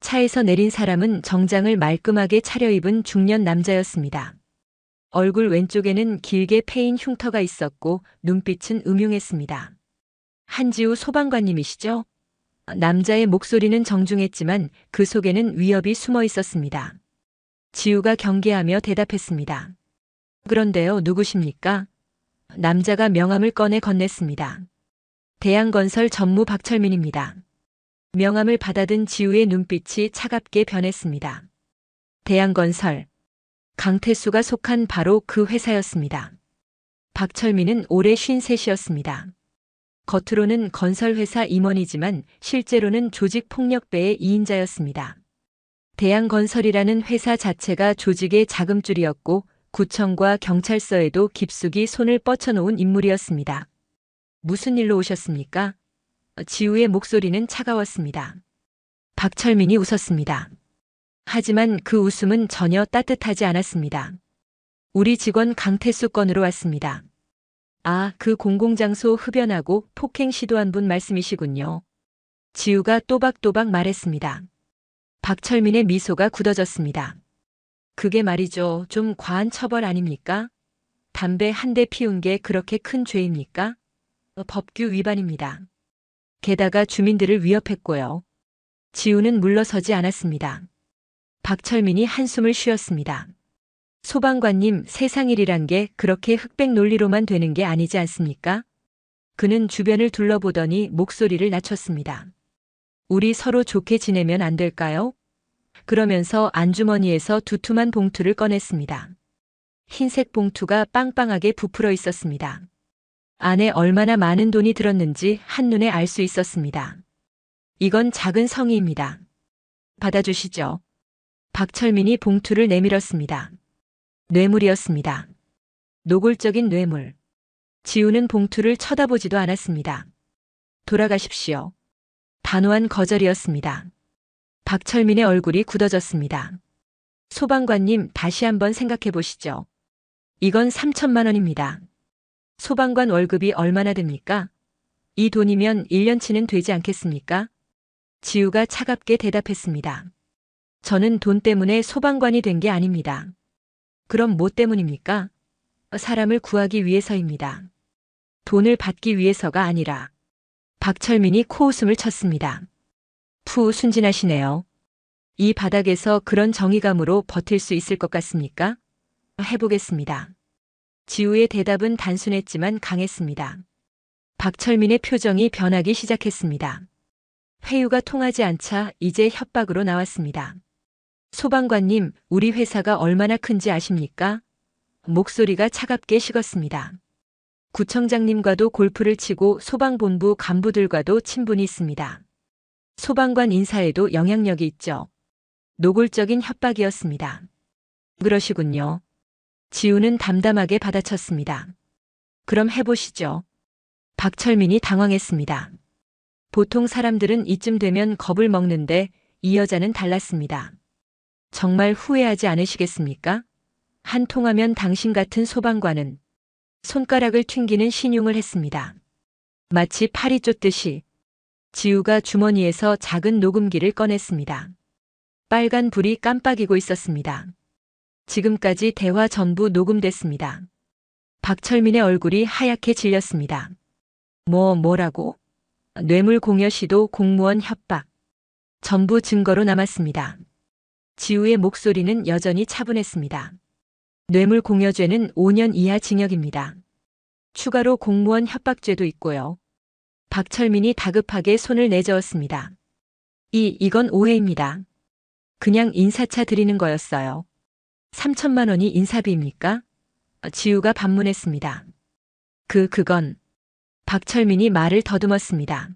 차에서 내린 사람은 정장을 말끔하게 차려입은 중년 남자였습니다. 얼굴 왼쪽에는 길게 패인 흉터가 있었고 눈빛은 음흉했습니다. 한지우 소방관님이시죠? 남자의 목소리는 정중했지만 그 속에는 위협이 숨어 있었습니다. 지우가 경계하며 대답했습니다. 그런데요, 누구십니까? 남자가 명함을 꺼내 건넸습니다. 대양건설 전무 박철민입니다. 명함을 받아든 지우의 눈빛이 차갑게 변했습니다. 대양건설. 강태수가 속한 바로 그 회사였습니다. 박철민은 올해 53이었습니다. 겉으로는 건설회사 임원이지만 실제로는 조직폭력배의 2인자였습니다. 대양건설이라는 회사 자체가 조직의 자금줄이었고 구청과 경찰서에도 깊숙이 손을 뻗쳐놓은 인물이었습니다. 무슨 일로 오셨습니까? 지우의 목소리는 차가웠습니다. 박철민이 웃었습니다. 하지만 그 웃음은 전혀 따뜻하지 않았습니다. 우리 직원 강태수 건으로 왔습니다. 아, 그 공공장소 흡연하고 폭행 시도한 분 말씀이시군요. 지우가 또박또박 말했습니다. 박철민의 미소가 굳어졌습니다. 그게 말이죠. 좀 과한 처벌 아닙니까? 담배 한 대 피운 게 그렇게 큰 죄입니까? 법규 위반입니다. 게다가 주민들을 위협했고요. 지우는 물러서지 않았습니다. 박철민이 한숨을 쉬었습니다. 소방관님, 세상 일이란 게 그렇게 흑백 논리로만 되는 게 아니지 않습니까? 그는 주변을 둘러보더니 목소리를 낮췄습니다. 우리 서로 좋게 지내면 안 될까요? 그러면서 안주머니에서 두툼한 봉투를 꺼냈습니다. 흰색 봉투가 빵빵하게 부풀어 있었습니다. 안에 얼마나 많은 돈이 들었는지 한눈에 알 수 있었습니다. 이건 작은 성의입니다. 받아주시죠. 박철민이 봉투를 내밀었습니다. 뇌물이었습니다. 노골적인 뇌물. 지우는 봉투를 쳐다보지도 않았습니다. 돌아가십시오. 단호한 거절이었습니다. 박철민의 얼굴이 굳어졌습니다. 소방관님, 다시 한번 생각해 보시죠. 이건 3천만 원입니다. 소방관 월급이 얼마나 됩니까? 이 돈이면 1년치는 되지 않겠습니까? 지우가 차갑게 대답했습니다. 저는 돈 때문에 소방관이 된 게 아닙니다. 그럼 뭐 때문입니까? 사람을 구하기 위해서입니다. 돈을 받기 위해서가 아니라. 박철민이 코웃음을 쳤습니다. 푸, 순진하시네요. 이 바닥에서 그런 정의감으로 버틸 수 있을 것 같습니까? 해보겠습니다. 지우의 대답은 단순했지만 강했습니다. 박철민의 표정이 변하기 시작했습니다. 회유가 통하지 않자 이제 협박으로 나왔습니다. 소방관님, 우리 회사가 얼마나 큰지 아십니까? 목소리가 차갑게 식었습니다. 구청장님과도 골프를 치고 소방본부 간부들과도 친분이 있습니다. 소방관 인사에도 영향력이 있죠. 노골적인 협박이었습니다. 그러시군요. 지우는 담담하게 받아쳤습니다. 그럼 해보시죠. 박철민이 당황했습니다. 보통 사람들은 이쯤 되면 겁을 먹는데 이 여자는 달랐습니다. 정말 후회하지 않으시겠습니까? 한 통하면 당신 같은 소방관은 손가락을 튕기는 신용을 했습니다. 마치 팔이 쫓듯이. 지우가 주머니에서 작은 녹음기를 꺼냈습니다. 빨간 불이 깜빡이고 있었습니다. 지금까지 대화 전부 녹음됐습니다. 박철민의 얼굴이 하얗게 질렸습니다. 뭐라고? 뇌물 공여 시도, 공무원 협박. 전부 증거로 남았습니다. 지우의 목소리는 여전히 차분했습니다. 뇌물 공여죄는 5년 이하 징역입니다. 추가로 공무원 협박죄도 있고요. 박철민이 다급하게 손을 내저었습니다. 이건 오해입니다. 그냥 인사차 드리는 거였어요. 3천만 원이 인사비입니까? 지우가 반문했습니다. 그건. 박철민이 말을 더듬었습니다.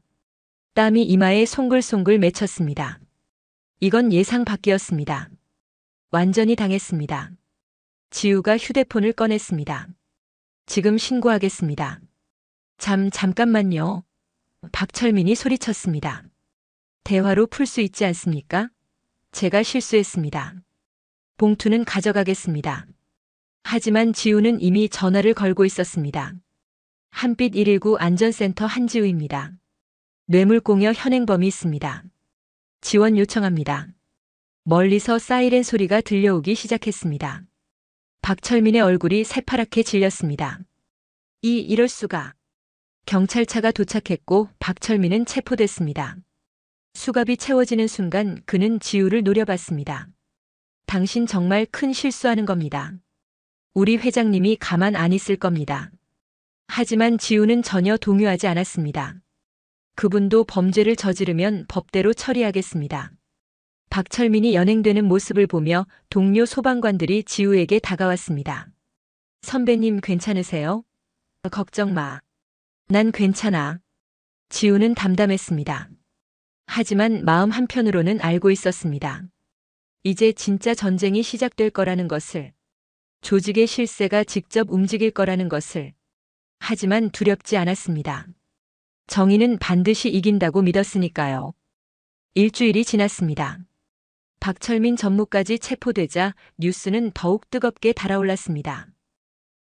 땀이 이마에 송글송글 맺혔습니다. 이건 예상 밖이었습니다. 완전히 당했습니다. 지우가 휴대폰을 꺼냈습니다. 지금 신고하겠습니다. 잠깐만요. 박철민이 소리쳤습니다. 대화로 풀 수 있지 않습니까? 제가 실수했습니다. 봉투는 가져가겠습니다. 하지만 지우는 이미 전화를 걸고 있었습니다. 한빛 119 안전센터 한지우입니다. 뇌물공여 현행범이 있습니다. 지원 요청합니다. 멀리서 사이렌 소리가 들려오기 시작했습니다. 박철민의 얼굴이 새파랗게 질렸습니다. 이럴 수가. 경찰차가 도착했고 박철민은 체포됐습니다. 수갑이 채워지는 순간 그는 지우를 노려봤습니다. 당신 정말 큰 실수하는 겁니다. 우리 회장님이 가만 안 있을 겁니다. 하지만 지우는 전혀 동요하지 않았습니다. 그분도 범죄를 저지르면 법대로 처리하겠습니다. 박철민이 연행되는 모습을 보며 동료 소방관들이 지우에게 다가왔습니다. 선배님 괜찮으세요? 걱정 마. 난 괜찮아. 지우는 담담했습니다. 하지만 마음 한편으로는 알고 있었습니다. 이제 진짜 전쟁이 시작될 거라는 것을, 조직의 실세가 직접 움직일 거라는 것을. 하지만 두렵지 않았습니다. 정의는 반드시 이긴다고 믿었으니까요. 일주일이 지났습니다. 박철민 전무까지 체포되자 뉴스는 더욱 뜨겁게 달아올랐습니다.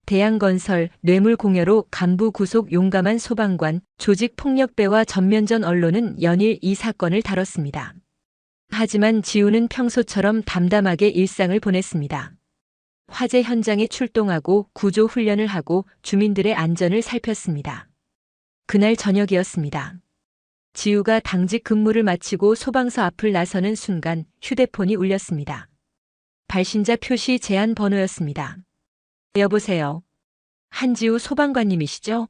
대양건설 뇌물공여로 간부 구속 용감한 소방관, 조직폭력배와 전면전 언론은 연일 이 사건을 다뤘습니다. 하지만 지우는 평소처럼 담담하게 일상을 보냈습니다. 화재 현장에 출동하고 구조 훈련을 하고 주민들의 안전을 살폈습니다. 그날 저녁이었습니다. 지우가 당직 근무를 마치고 소방서 앞을 나서는 순간 휴대폰이 울렸습니다. 발신자 표시 제한 번호였습니다. 여보세요. 한지우 소방관님이시죠?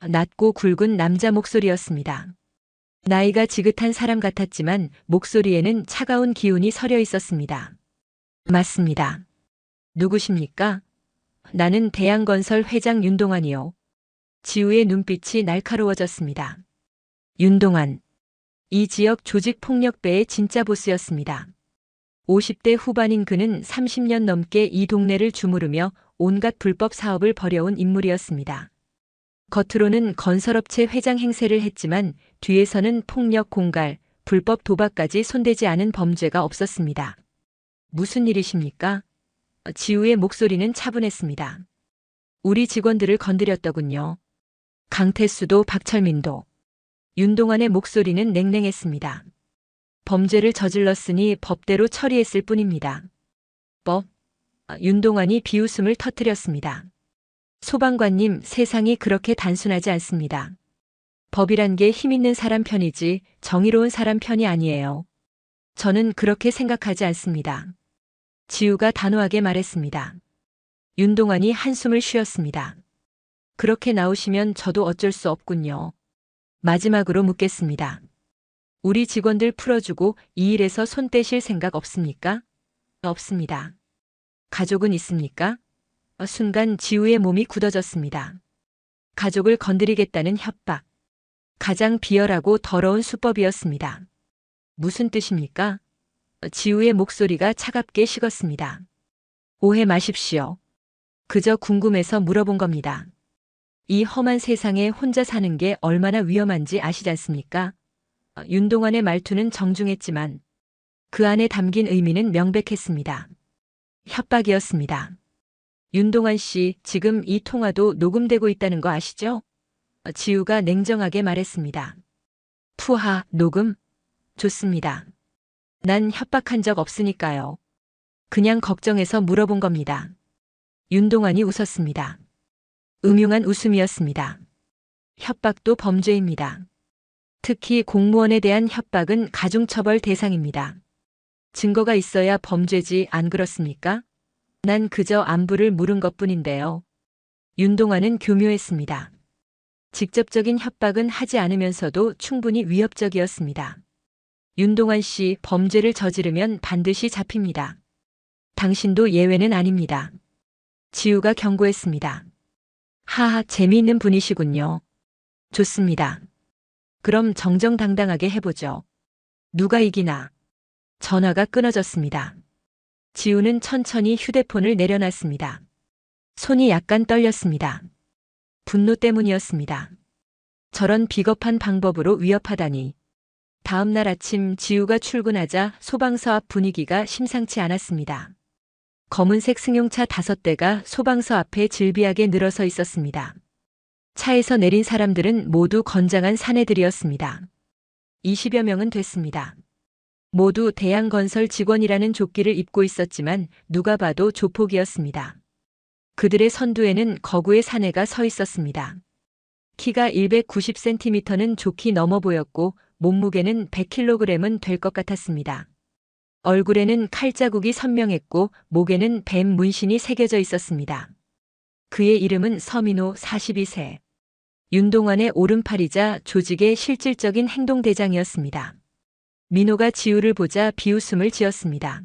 낮고 굵은 남자 목소리였습니다. 나이가 지긋한 사람 같았지만 목소리에는 차가운 기운이 서려 있었습니다. 맞습니다. 누구십니까? 나는 대양건설 회장 윤동환이요. 지우의 눈빛이 날카로워졌습니다. 윤동환. 이 지역 조직폭력배의 진짜 보스였습니다. 50대 후반인 그는 30년 넘게 이 동네를 주무르며 온갖 불법 사업을 벌여온 인물이었습니다. 겉으로는 건설업체 회장 행세를 했지만 뒤에서는 폭력 공갈, 불법 도박까지 손대지 않은 범죄가 없었습니다. 무슨 일이십니까? 지우의 목소리는 차분했습니다. 우리 직원들을 건드렸더군요. 강태수도 박철민도. 윤동환의 목소리는 냉랭했습니다. 범죄를 저질렀으니 법대로 처리했을 뿐입니다. 법? 윤동환이 비웃음을 터뜨렸습니다. 소방관님, 세상이 그렇게 단순하지 않습니다. 법이란 게 힘 있는 사람 편이지 정의로운 사람 편이 아니에요. 저는 그렇게 생각하지 않습니다. 지우가 단호하게 말했습니다. 윤동환이 한숨을 쉬었습니다. 그렇게 나오시면 저도 어쩔 수 없군요. 마지막으로 묻겠습니다. 우리 직원들 풀어주고 이 일에서 손 떼실 생각 없습니까? 없습니다. 가족은 있습니까? 순간 지우의 몸이 굳어졌습니다. 가족을 건드리겠다는 협박. 가장 비열하고 더러운 수법이었습니다. 무슨 뜻입니까? 지우의 목소리가 차갑게 식었습니다. 오해 마십시오. 그저 궁금해서 물어본 겁니다. 이 험한 세상에 혼자 사는 게 얼마나 위험한지 아시지 않습니까? 윤동환의 말투는 정중했지만 그 안에 담긴 의미는 명백했습니다. 협박이었습니다. 윤동환 씨, 지금 이 통화도 녹음되고 있다는 거 아시죠? 지우가 냉정하게 말했습니다. 푸하, 녹음? 좋습니다. 난 협박한 적 없으니까요. 그냥 걱정해서 물어본 겁니다. 윤동환이 웃었습니다. 음흉한 웃음이었습니다. 협박도 범죄입니다. 특히 공무원에 대한 협박은 가중처벌 대상입니다. 증거가 있어야 범죄지, 안 그렇습니까? 난 그저 안부를 물은 것뿐인데요. 윤동환은 교묘했습니다. 직접적인 협박은 하지 않으면서도 충분히 위협적이었습니다. 윤동환 씨, 범죄를 저지르면 반드시 잡힙니다. 당신도 예외는 아닙니다. 지우가 경고했습니다. 하하, 재미있는 분이시군요. 좋습니다. 그럼 정정당당하게 해보죠. 누가 이기나? 전화가 끊어졌습니다. 지우는 천천히 휴대폰을 내려놨습니다. 손이 약간 떨렸습니다. 분노 때문이었습니다. 저런 비겁한 방법으로 위협하다니. 다음 날 아침 지우가 출근하자 소방서 앞 분위기가 심상치 않았습니다. 검은색 승용차 5대가 소방서 앞에 질비하게 늘어서 있었습니다. 차에서 내린 사람들은 모두 건장한 사내들이었습니다. 20여 명은 됐습니다. 모두 대양건설 직원이라는 조끼를 입고 있었지만 누가 봐도 조폭이었습니다. 그들의 선두에는 거구의 사내가 서 있었습니다. 키가 190cm는 좋게 넘어 보였고 몸무게는 100kg은 될 것 같았습니다. 얼굴에는 칼자국이 선명했고 목에는 뱀 문신이 새겨져 있었습니다. 그의 이름은 서민호 42세. 윤동환의 오른팔이자 조직의 실질적인 행동대장이었습니다. 민호가 지우를 보자 비웃음을 지었습니다.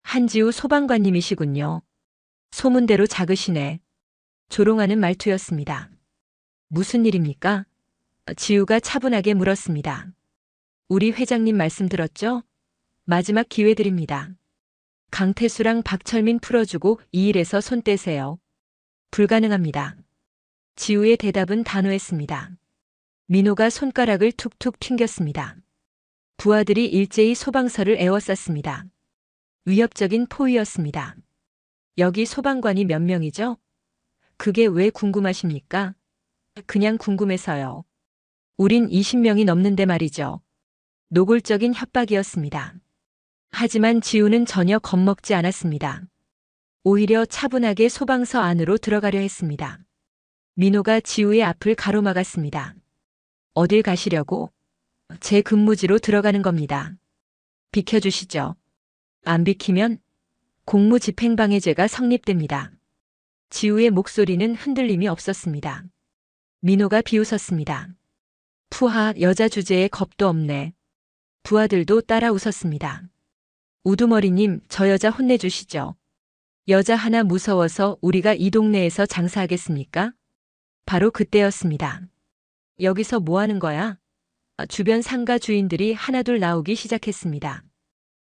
한지우 소방관님이시군요. 소문대로 작으시네. 조롱하는 말투였습니다. 무슨 일입니까? 지우가 차분하게 물었습니다. 우리 회장님 말씀 들었죠? 마지막 기회 드립니다. 강태수랑 박철민 풀어주고 이 일에서 손 떼세요. 불가능합니다. 지우의 대답은 단호했습니다. 민호가 손가락을 툭툭 튕겼습니다. 부하들이 일제히 소방서를 에워쌌습니다. 위협적인 포위였습니다. 여기 소방관이 몇 명이죠? 그게 왜 궁금하십니까? 그냥 궁금해서요. 우린 20명이 넘는데 말이죠. 노골적인 협박이었습니다. 하지만 지우는 전혀 겁먹지 않았습니다. 오히려 차분하게 소방서 안으로 들어가려 했습니다. 민호가 지우의 앞을 가로막았습니다. 어딜 가시려고? 제 근무지로 들어가는 겁니다. 비켜주시죠. 안 비키면 공무집행방해죄가 성립됩니다. 지우의 목소리는 흔들림이 없었습니다. 민호가 비웃었습니다. 푸하, 여자 주제에 겁도 없네. 부하들도 따라 웃었습니다. 우두머리님, 저 여자 혼내주시죠. 여자 하나 무서워서 우리가 이 동네에서 장사하겠습니까? 바로 그때였습니다. 여기서 뭐 하는 거야? 주변 상가 주인들이 하나둘 나오기 시작했습니다.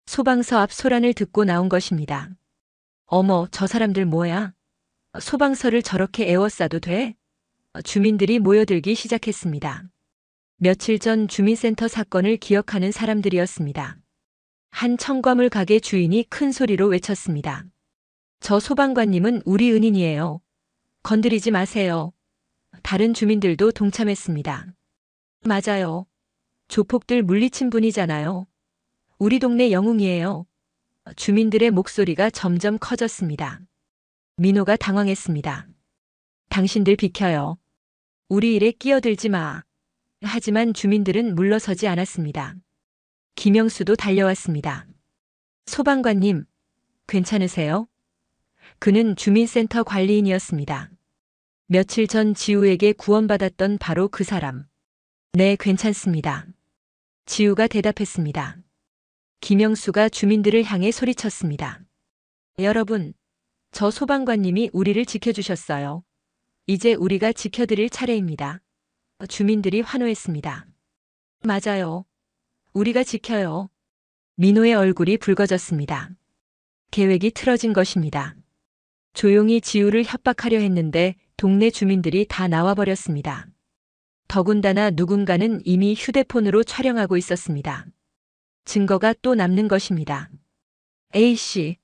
소방서 앞 소란을 듣고 나온 것입니다. 어머, 저 사람들 뭐야? 소방서를 저렇게 에워싸도 돼? 주민들이 모여들기 시작했습니다. 며칠 전 주민센터 사건을 기억하는 사람들이었습니다. 한 청과물 가게 주인이 큰 소리로 외쳤습니다. 저 소방관님은 우리 은인이에요. 건드리지 마세요. 다른 주민들도 동참했습니다. 맞아요. 조폭들 물리친 분이잖아요. 우리 동네 영웅이에요. 주민들의 목소리가 점점 커졌습니다. 민호가 당황했습니다. 당신들 비켜요. 우리 일에 끼어들지 마. 하지만 주민들은 물러서지 않았습니다. 김영수도 달려왔습니다. 소방관님, 괜찮으세요? 그는 주민센터 관리인이었습니다. 며칠 전 지우에게 구원받았던 바로 그 사람. 네, 괜찮습니다. 지우가 대답했습니다. 김영수가 주민들을 향해 소리쳤습니다. 여러분, 저 소방관님이 우리를 지켜주셨어요. 이제 우리가 지켜드릴 차례입니다. 주민들이 환호했습니다. 맞아요. 우리가 지켜요. 민호의 얼굴이 붉어졌습니다. 계획이 틀어진 것입니다. 조용히 지우를 협박하려 했는데 동네 주민들이 다 나와버렸습니다. 더군다나 누군가는 이미 휴대폰으로 촬영하고 있었습니다. 증거가 또 남는 것입니다. A씨.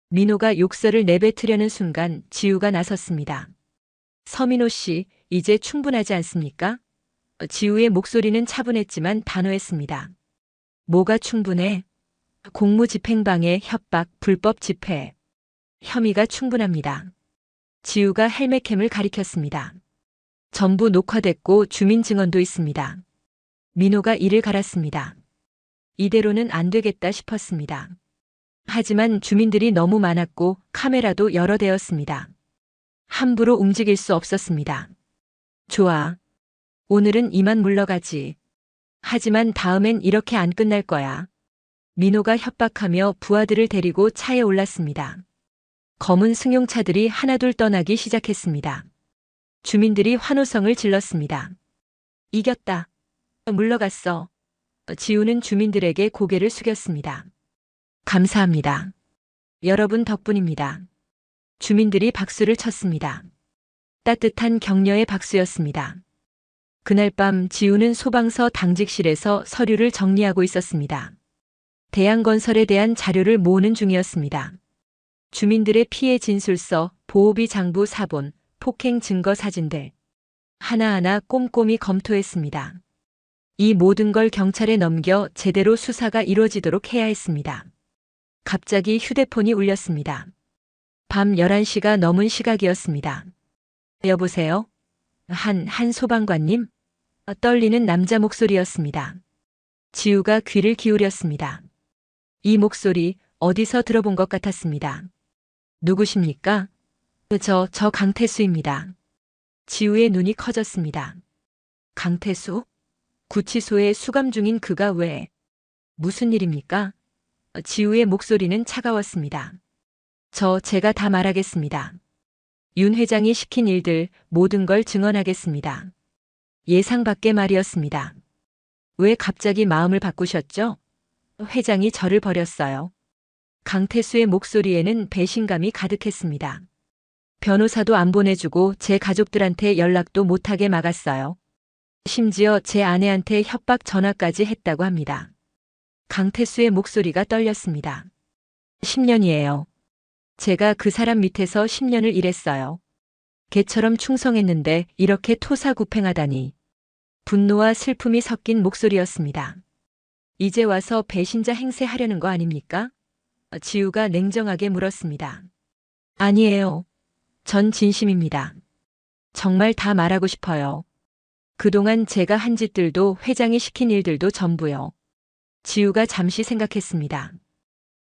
민호가 욕설을 내뱉으려는 순간 지우가 나섰습니다. 서민호 씨, 이제 충분하지 않습니까? 지우의 목소리는 차분했지만 단호했습니다. 뭐가 충분해? 공무집행방해, 협박, 불법 집회. 혐의가 충분합니다. 지우가 헬멧캠을 가리켰습니다. 전부 녹화됐고 주민 증언도 있습니다. 민호가 이를 갈았습니다. 이대로는 안 되겠다 싶었습니다. 하지만 주민들이 너무 많았고 카메라도 여러 대였습니다. 함부로 움직일 수 없었습니다. 좋아. 오늘은 이만 물러가지. 하지만 다음엔 이렇게 안 끝날 거야. 민호가 협박하며 부하들을 데리고 차에 올랐습니다. 검은 승용차들이 하나둘 떠나기 시작했습니다. 주민들이 환호성을 질렀습니다. 이겼다. 물러갔어. 지우는 주민들에게 고개를 숙였습니다. 감사합니다. 여러분 덕분입니다. 주민들이 박수를 쳤습니다. 따뜻한 격려의 박수였습니다. 그날 밤 지우는 소방서 당직실에서 서류를 정리하고 있었습니다. 대양건설에 대한 자료를 모으는 중이었습니다. 주민들의 피해 진술서, 보호비 장부 사본, 폭행 증거 사진들. 하나하나 꼼꼼히 검토했습니다. 이 모든 걸 경찰에 넘겨 제대로 수사가 이루어지도록 해야 했습니다. 갑자기 휴대폰이 울렸습니다. 밤 11시가 넘은 시각이었습니다. 여보세요? 한 소방관님? 떨리는 남자 목소리였습니다. 지우가 귀를 기울였습니다. 이 목소리 어디서 들어본 것 같았습니다. 누구십니까? 저 강태수입니다. 지우의 눈이 커졌습니다. 강태수? 구치소에 수감 중인 그가 왜? 무슨 일입니까? 지우의 목소리는 차가웠습니다. 제가 다 말하겠습니다. 윤 회장이 시킨 일들 모든 걸 증언하겠습니다. 예상 밖의 말이었습니다. 왜 갑자기 마음을 바꾸셨죠? 회장이 저를 버렸어요. 강태수의 목소리에는 배신감이 가득했습니다. 변호사도 안 보내주고 제 가족들한테 연락도 못하게 막았어요. 심지어 제 아내한테 협박 전화까지 했다고 합니다. 강태수의 목소리가 떨렸습니다. 10년이에요. 제가 그 사람 밑에서 10년을 일했어요. 개처럼 충성했는데 이렇게 토사구팽하다니. 분노와 슬픔이 섞인 목소리였습니다. 이제 와서 배신자 행세하려는 거 아닙니까? 지우가 냉정하게 물었습니다. 아니에요. 전 진심입니다. 정말 다 말하고 싶어요. 그동안 제가 한 짓들도 회장이 시킨 일들도 전부요. 지우가 잠시 생각했습니다.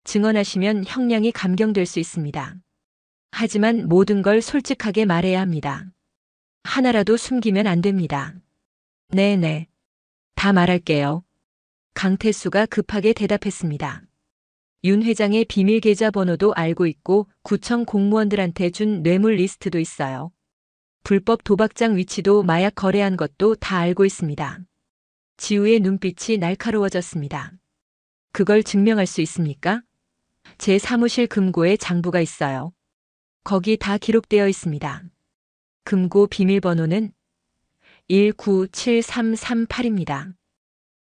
증언하시면 형량이 감경될 수 있습니다. 하지만 모든 걸 솔직하게 말해야 합니다. 하나라도 숨기면 안 됩니다. 네네. 다 말할게요. 강태수가 급하게 대답했습니다. 윤 회장의 비밀 계좌 번호도 알고 있고 구청 공무원들한테 준 뇌물 리스트도 있어요. 불법 도박장 위치도 마약 거래한 것도 다 알고 있습니다. 지우의 눈빛이 날카로워졌습니다. 그걸 증명할 수 있습니까? 제 사무실 금고에 장부가 있어요. 거기 다 기록되어 있습니다. 금고 비밀번호는 1973338입니다.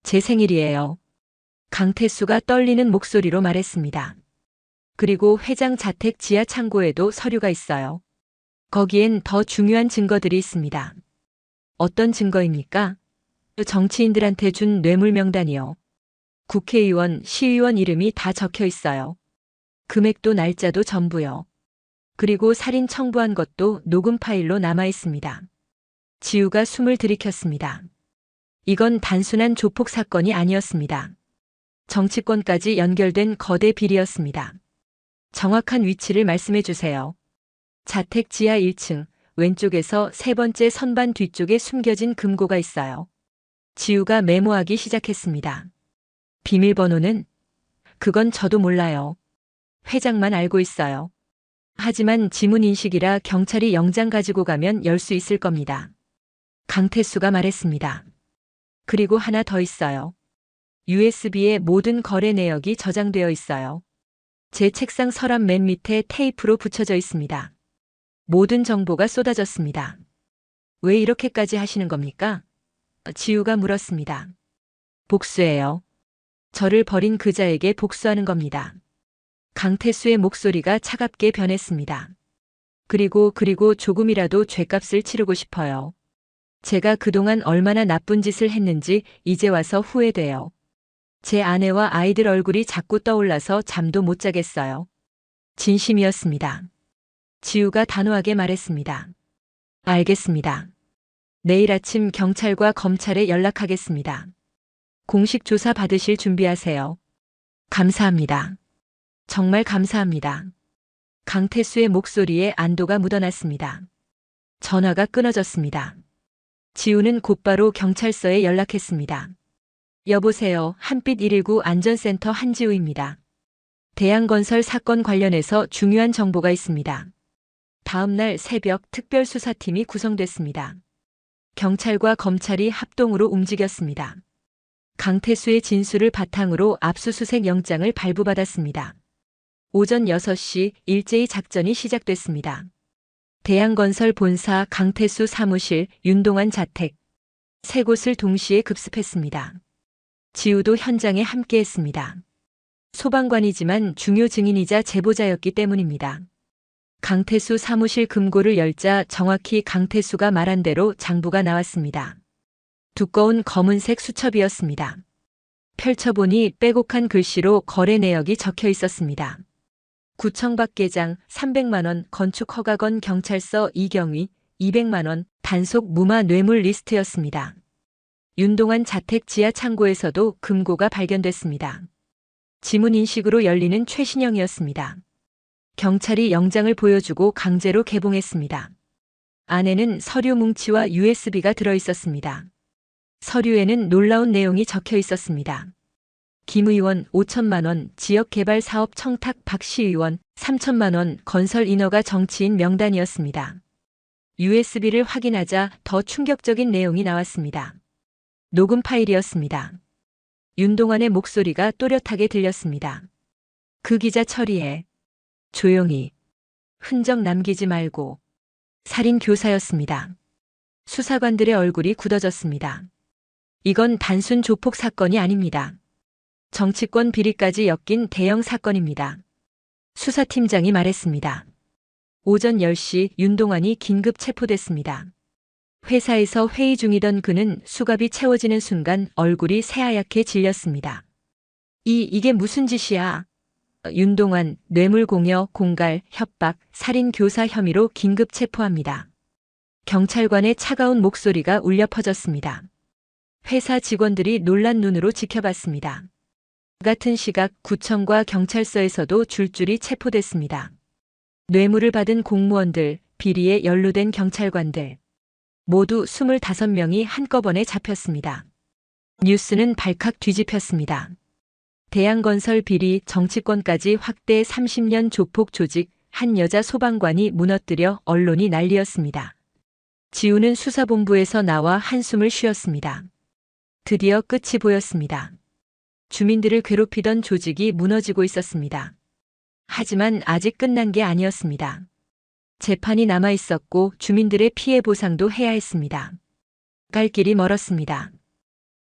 제 생일이에요. 강태수가 떨리는 목소리로 말했습니다. 그리고 회장 자택 지하 창고에도 서류가 있어요. 거기엔 더 중요한 증거들이 있습니다. 어떤 증거입니까? 정치인들한테 준 뇌물 명단이요. 국회의원, 시의원 이름이 다 적혀 있어요. 금액도 날짜도 전부요. 그리고 살인 청부한 것도 녹음 파일로 남아 있습니다. 지우가 숨을 들이켰습니다. 이건 단순한 조폭 사건이 아니었습니다. 정치권까지 연결된 거대 비리였습니다. 정확한 위치를 말씀해 주세요. 자택 지하 1층 왼쪽에서 세 번째 선반 뒤쪽에 숨겨진 금고가 있어요. 지우가 메모하기 시작했습니다. 비밀번호는? 그건 저도 몰라요. 회장만 알고 있어요. 하지만 지문인식이라 경찰이 영장 가지고 가면 열 수 있을 겁니다. 강태수가 말했습니다. 그리고 하나 더 있어요. USB에 모든 거래 내역이 저장되어 있어요. 제 책상 서랍 맨 밑에 테이프로 붙여져 있습니다. 모든 정보가 쏟아졌습니다. 왜 이렇게까지 하시는 겁니까? 지우가 물었습니다. 복수예요. 저를 버린 그자에게 복수하는 겁니다. 강태수의 목소리가 차갑게 변했습니다. 그리고 조금이라도 죗값을 치르고 싶어요. 제가 그동안 얼마나 나쁜 짓을 했는지 이제 와서 후회돼요. 제 아내와 아이들 얼굴이 자꾸 떠올라서 잠도 못 자겠어요. 진심이었습니다. 지우가 단호하게 말했습니다. 알겠습니다. 내일 아침 경찰과 검찰에 연락하겠습니다. 공식 조사 받으실 준비하세요. 감사합니다. 정말 감사합니다. 강태수의 목소리에 안도가 묻어났습니다. 전화가 끊어졌습니다. 지우는 곧바로 경찰서에 연락했습니다. 여보세요. 한빛 119 안전센터 한지우입니다. 대양건설 사건 관련해서 중요한 정보가 있습니다. 다음 날 새벽 특별수사팀이 구성됐습니다. 경찰과 검찰이 합동으로 움직였습니다. 강태수의 진술을 바탕으로 압수수색 영장을 발부받았습니다. 오전 6시 일제히 작전이 시작됐습니다. 대양건설 본사 강태수 사무실 윤동환 자택 세 곳을 동시에 급습했습니다. 지우도 현장에 함께했습니다. 소방관이지만 중요 증인이자 제보자였기 때문입니다. 강태수 사무실 금고를 열자 정확히 강태수가 말한 대로 장부가 나왔습니다. 두꺼운 검은색 수첩이었습니다. 펼쳐보니 빼곡한 글씨로 거래 내역이 적혀 있었습니다. 구청 밖 계장 300만 원, 건축 허가건 경찰서 이경위 200만 원, 단속 무마 뇌물 리스트였습니다. 윤동환 자택 지하 창고에서도 금고가 발견됐습니다. 지문 인식으로 열리는 최신형이었습니다. 경찰이 영장을 보여주고 강제로 개봉했습니다. 안에는 서류 뭉치와 USB가 들어 있었습니다. 서류에는 놀라운 내용이 적혀 있었습니다. 김 의원 5천만 원, 지역개발사업 청탁 박 시의원 3천만 원, 건설 인허가 정치인 명단이었습니다. USB를 확인하자 더 충격적인 내용이 나왔습니다. 녹음 파일이었습니다. 윤동환의 목소리가 또렷하게 들렸습니다. 그 기자 처리해. 조용히. 흔적 남기지 말고. 살인 교사였습니다. 수사관들의 얼굴이 굳어졌습니다. 이건 단순 조폭 사건이 아닙니다. 정치권 비리까지 엮인 대형 사건입니다. 수사팀장이 말했습니다. 오전 10시 윤동환이 긴급 체포됐습니다. 회사에서 회의 중이던 그는 수갑이 채워지는 순간 얼굴이 새하얗게 질렸습니다. 이게 무슨 짓이야? 윤동환, 뇌물공여, 공갈, 협박, 살인 교사 혐의로 긴급 체포합니다. 경찰관의 차가운 목소리가 울려 퍼졌습니다. 회사 직원들이 놀란 눈으로 지켜봤습니다. 같은 시각 구청과 경찰서에서도 줄줄이 체포됐습니다. 뇌물을 받은 공무원들, 비리에 연루된 경찰관들, 모두 25명이 한꺼번에 잡혔습니다. 뉴스는 발칵 뒤집혔습니다. 대양건설 비리 정치권까지 확대 30년 조폭 조직 한 여자 소방관이 무너뜨려 언론이 난리였습니다. 지우는 수사본부에서 나와 한숨을 쉬었습니다. 드디어 끝이 보였습니다. 주민들을 괴롭히던 조직이 무너지고 있었습니다. 하지만 아직 끝난 게 아니었습니다. 재판이 남아 있었고 주민들의 피해 보상도 해야 했습니다. 갈 길이 멀었습니다.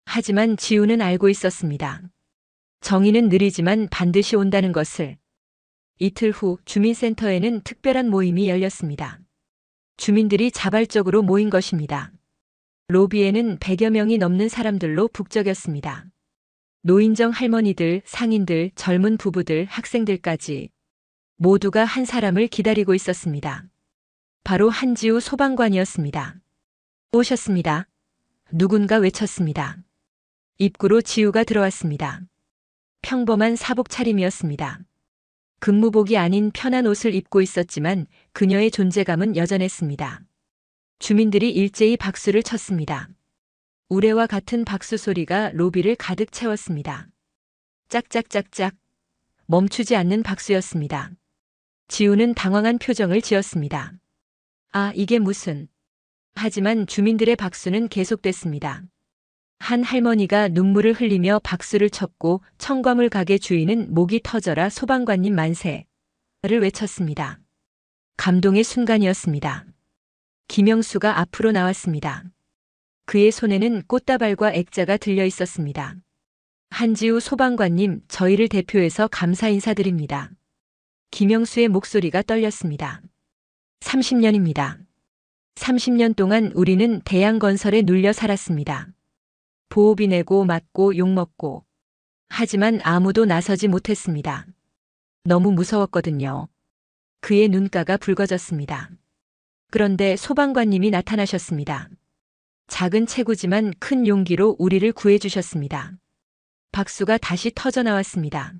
하지만 지우는 알고 있었습니다. 정의는 느리지만 반드시 온다는 것을. 이틀 후 주민센터에는 특별한 모임이 열렸습니다. 주민들이 자발적으로 모인 것입니다. 로비에는 100여 명이 넘는 사람들로 북적였습니다. 노인정 할머니들, 상인들, 젊은 부부들, 학생들까지 모두가 한 사람을 기다리고 있었습니다. 바로 한지우 소방관이었습니다. 오셨습니다. 누군가 외쳤습니다. 입구로 지우가 들어왔습니다. 평범한 사복 차림이었습니다. 근무복이 아닌 편한 옷을 입고 있었지만 그녀의 존재감은 여전했습니다. 주민들이 일제히 박수를 쳤습니다. 우레와 같은 박수 소리가 로비를 가득 채웠습니다. 짝짝짝짝. 멈추지 않는 박수였습니다. 지우는 당황한 표정을 지었습니다. 아, 이게 무슨. 하지만 주민들의 박수는 계속됐습니다. 한 할머니가 눈물을 흘리며 박수를 쳤고 청과물 가게 주인은 목이 터져라 소방관님 만세를 외쳤습니다. 감동의 순간이었습니다. 김영수가 앞으로 나왔습니다. 그의 손에는 꽃다발과 액자가 들려 있었습니다. 한지우 소방관님, 저희를 대표해서 감사 인사드립니다. 김영수의 목소리가 떨렸습니다. 30년입니다. 30년 동안 우리는 대양건설에 눌려 살았습니다. 보호비 내고 맞고 욕먹고. 하지만 아무도 나서지 못했습니다. 너무 무서웠거든요. 그의 눈가가 붉어졌습니다. 그런데 소방관님이 나타나셨습니다. 작은 체구지만 큰 용기로 우리를 구해주셨습니다. 박수가 다시 터져나왔습니다.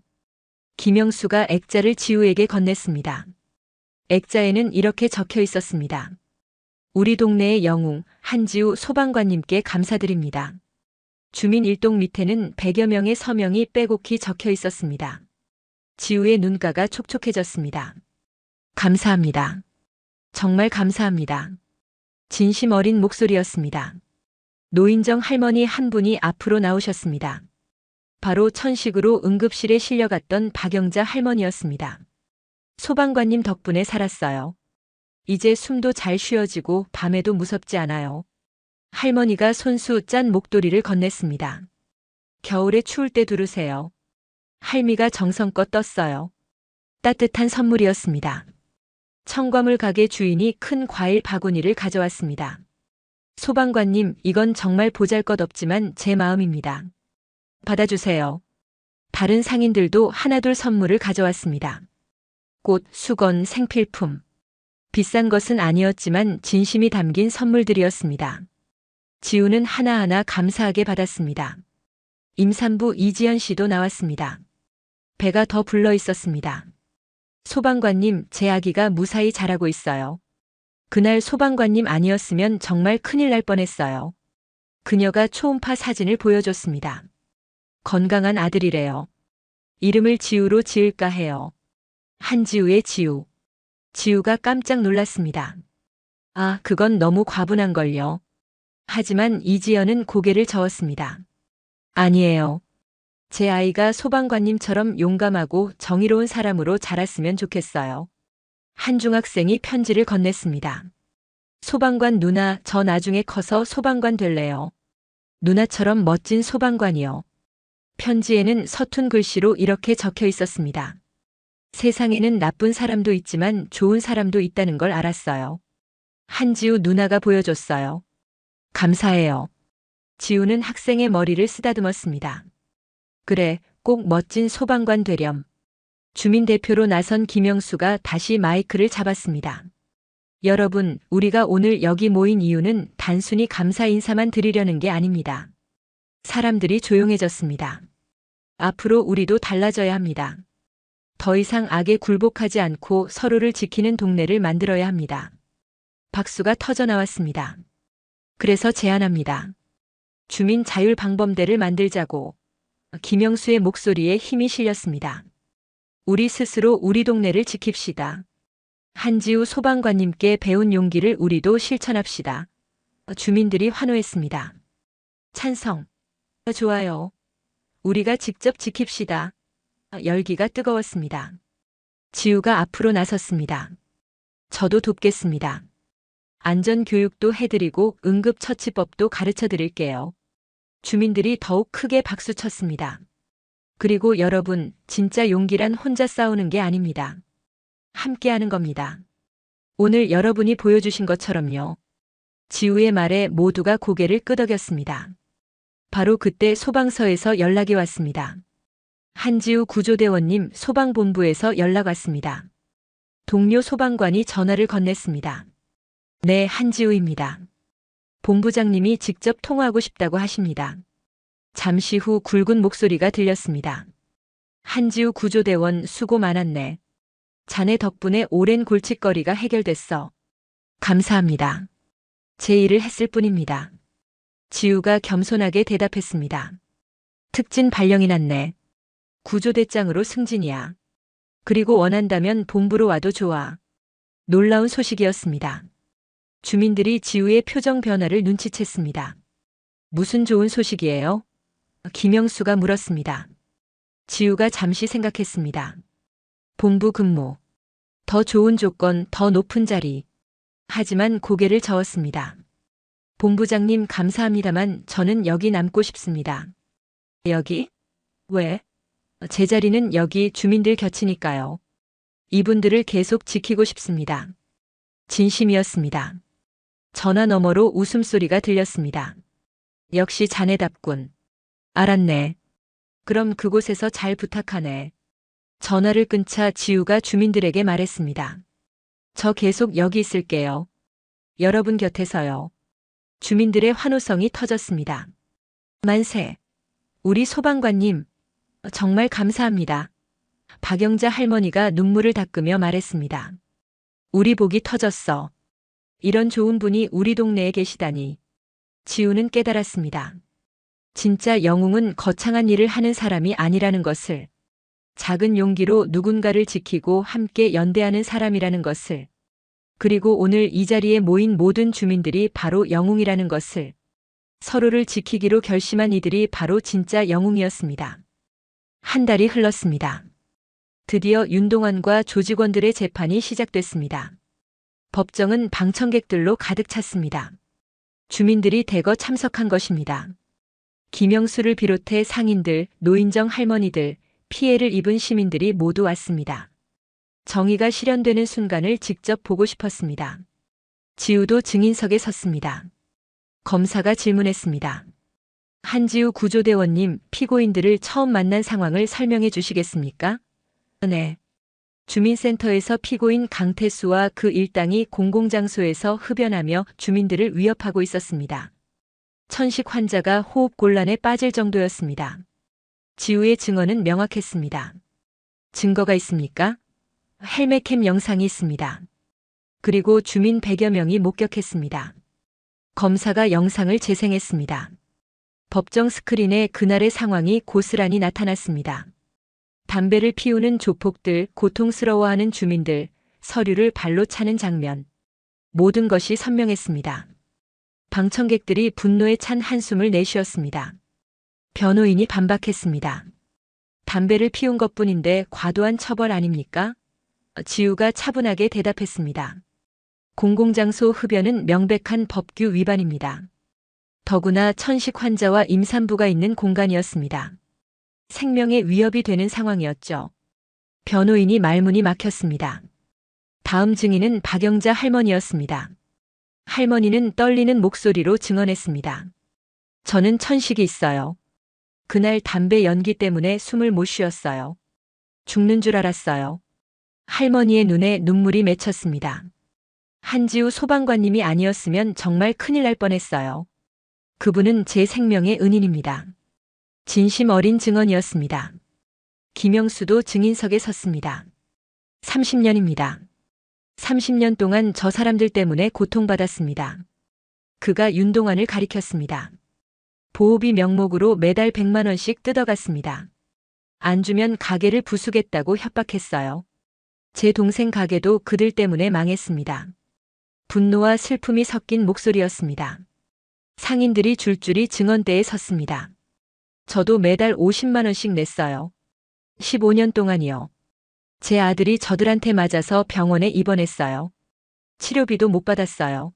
김영수가 액자를 지우에게 건넸습니다. 액자에는 이렇게 적혀 있었습니다. 우리 동네의 영웅 한지우 소방관님께 감사드립니다. 주민 일동 밑에는 100여 명의 서명이 빼곡히 적혀 있었습니다. 지우의 눈가가 촉촉해졌습니다. 감사합니다. 정말 감사합니다. 진심 어린 목소리였습니다. 노인정 할머니 한 분이 앞으로 나오셨습니다. 바로 천식으로 응급실에 실려갔던 박영자 할머니였습니다. 소방관님 덕분에 살았어요. 이제 숨도 잘 쉬어지고 밤에도 무섭지 않아요. 할머니가 손수 짠 목도리를 건넸습니다. 겨울에 추울 때 두르세요. 할미가 정성껏 떴어요. 따뜻한 선물이었습니다. 청과물 가게 주인이 큰 과일 바구니를 가져왔습니다. 소방관님, 이건 정말 보잘것없지만 제 마음입니다. 받아주세요. 다른 상인들도 하나둘 선물을 가져왔습니다. 꽃, 수건, 생필품. 비싼 것은 아니었지만 진심이 담긴 선물들이었습니다. 지우는 하나하나 감사하게 받았습니다. 임산부 이지연 씨도 나왔습니다. 배가 더 불러 있었습니다. 소방관님, 제 아기가 무사히 자라고 있어요. 그날 소방관님 아니었으면 정말 큰일 날 뻔했어요. 그녀가 초음파 사진을 보여줬습니다. 건강한 아들이래요. 이름을 지우로 지을까 해요. 한지우의 지우. 지우가 깜짝 놀랐습니다. 아, 그건 너무 과분한걸요. 하지만 이지연은 고개를 저었습니다. 아니에요. 제 아이가 소방관님처럼 용감하고 정의로운 사람으로 자랐으면 좋겠어요. 한 중학생이 편지를 건넸습니다. 소방관 누나, 저 나중에 커서 소방관 될래요. 누나처럼 멋진 소방관이요. 편지에는 서툰 글씨로 이렇게 적혀 있었습니다. 세상에는 나쁜 사람도 있지만 좋은 사람도 있다는 걸 알았어요. 한지우 누나가 보여줬어요. 감사해요. 지우는 학생의 머리를 쓰다듬었습니다. 그래, 꼭 멋진 소방관 되렴. 주민대표로 나선 김영수가 다시 마이크를 잡았습니다. 여러분, 우리가 오늘 여기 모인 이유는 단순히 감사 인사만 드리려는 게 아닙니다. 사람들이 조용해졌습니다. 앞으로 우리도 달라져야 합니다. 더 이상 악에 굴복하지 않고 서로를 지키는 동네를 만들어야 합니다. 박수가 터져 나왔습니다. 그래서 제안합니다. 주민 자율 방범대를 만들자고. 김영수의 목소리에 힘이 실렸습니다. 우리 스스로 우리 동네를 지킵시다. 한지우 소방관님께 배운 용기를 우리도 실천합시다. 주민들이 환호했습니다. 찬성. 좋아요. 우리가 직접 지킵시다. 열기가 뜨거웠습니다. 지우가 앞으로 나섰습니다. 저도 돕겠습니다. 안전교육도 해드리고 응급처치법도 가르쳐 드릴게요. 주민들이 더욱 크게 박수쳤습니다. 그리고 여러분, 진짜 용기란 혼자 싸우는 게 아닙니다. 함께하는 겁니다. 오늘 여러분이 보여주신 것처럼요. 지우의 말에 모두가 고개를 끄덕였습니다. 바로 그때 소방서에서 연락이 왔습니다. 한지우 구조대원님, 소방본부에서 연락 왔습니다. 동료 소방관이 전화를 건넸습니다. 네, 한지우입니다. 본부장님이 직접 통화하고 싶다고 하십니다. 잠시 후 굵은 목소리가 들렸습니다. 한지우 구조대원, 수고 많았네. 자네 덕분에 오랜 골칫거리가 해결됐어. 감사합니다. 제 일을 했을 뿐입니다. 지우가 겸손하게 대답했습니다. 특진 발령이 났네. 구조대장으로 승진이야. 그리고 원한다면 본부로 와도 좋아. 놀라운 소식이었습니다. 주민들이 지우의 표정 변화를 눈치챘습니다. 무슨 좋은 소식이에요? 김영수가 물었습니다. 지우가 잠시 생각했습니다. 본부 근무. 더 좋은 조건, 더 높은 자리. 하지만 고개를 저었습니다. 본부장님 감사합니다만 저는 여기 남고 싶습니다. 여기? 왜? 제 자리는 여기 주민들 곁이니까요. 이분들을 계속 지키고 싶습니다. 진심이었습니다. 전화 너머로 웃음소리가 들렸습니다. 역시 자네답군. 알았네. 그럼 그곳에서 잘 부탁하네. 전화를 끊자 지우가 주민들에게 말했습니다. 저 계속 여기 있을게요. 여러분 곁에서요. 주민들의 환호성이 터졌습니다. 만세. 우리 소방관님, 정말 감사합니다. 박영자 할머니가 눈물을 닦으며 말했습니다. 우리 복이 터졌어. 이런 좋은 분이 우리 동네에 계시다니. 지우는 깨달았습니다. 진짜 영웅은 거창한 일을 하는 사람이 아니라는 것을, 작은 용기로 누군가를 지키고 함께 연대하는 사람이라는 것을, 그리고 오늘 이 자리에 모인 모든 주민들이 바로 영웅이라는 것을, 서로를 지키기로 결심한 이들이 바로 진짜 영웅이었습니다. 한 달이 흘렀습니다. 드디어 윤동환과 조직원들의 재판이 시작됐습니다. 법정은 방청객들로 가득 찼습니다. 주민들이 대거 참석한 것입니다. 김영수를 비롯해 상인들, 노인정 할머니들, 피해를 입은 시민들이 모두 왔습니다. 정의가 실현되는 순간을 직접 보고 싶었습니다. 지우도 증인석에 섰습니다. 검사가 질문했습니다. 한지우 구조대원님, 피고인들을 처음 만난 상황을 설명해 주시겠습니까? 네. 주민센터에서 피고인 강태수와 그 일당이 공공장소에서 흡연하며 주민들을 위협하고 있었습니다. 천식 환자가 호흡곤란에 빠질 정도였습니다. 지우의 증언은 명확했습니다. 증거가 있습니까? 헬멧캠 영상이 있습니다. 그리고 주민 100여 명이 목격했습니다. 검사가 영상을 재생했습니다. 법정 스크린에 그날의 상황이 고스란히 나타났습니다. 담배를 피우는 조폭들, 고통스러워하는 주민들, 서류를 발로 차는 장면. 모든 것이 선명했습니다. 방청객들이 분노에 찬 한숨을 내쉬었습니다. 변호인이 반박했습니다. 담배를 피운 것뿐인데 과도한 처벌 아닙니까? 지우가 차분하게 대답했습니다. 공공장소 흡연은 명백한 법규 위반입니다. 더구나 천식 환자와 임산부가 있는 공간이었습니다. 생명에 위협이 되는 상황이었죠. 변호인이 말문이 막혔습니다. 다음 증인은 박영자 할머니였습니다. 할머니는 떨리는 목소리로 증언했습니다. 저는 천식이 있어요. 그날 담배 연기 때문에 숨을 못 쉬었어요. 죽는 줄 알았어요. 할머니의 눈에 눈물이 맺혔습니다. 한지우 소방관님이 아니었으면 정말 큰일 날 뻔했어요. 그분은 제 생명의 은인입니다. 진심 어린 증언이었습니다. 김영수도 증인석에 섰습니다. 30년입니다. 30년 동안 저 사람들 때문에 고통받았습니다. 그가 윤동환을 가리켰습니다. 보호비 명목으로 매달 100만 원씩 뜯어갔습니다. 안 주면 가게를 부수겠다고 협박했어요. 제 동생 가게도 그들 때문에 망했습니다. 분노와 슬픔이 섞인 목소리였습니다. 상인들이 줄줄이 증언대에 섰습니다. 저도 매달 50만 원씩 냈어요. 15년 동안이요. 제 아들이 저들한테 맞아서 병원에 입원했어요. 치료비도 못 받았어요.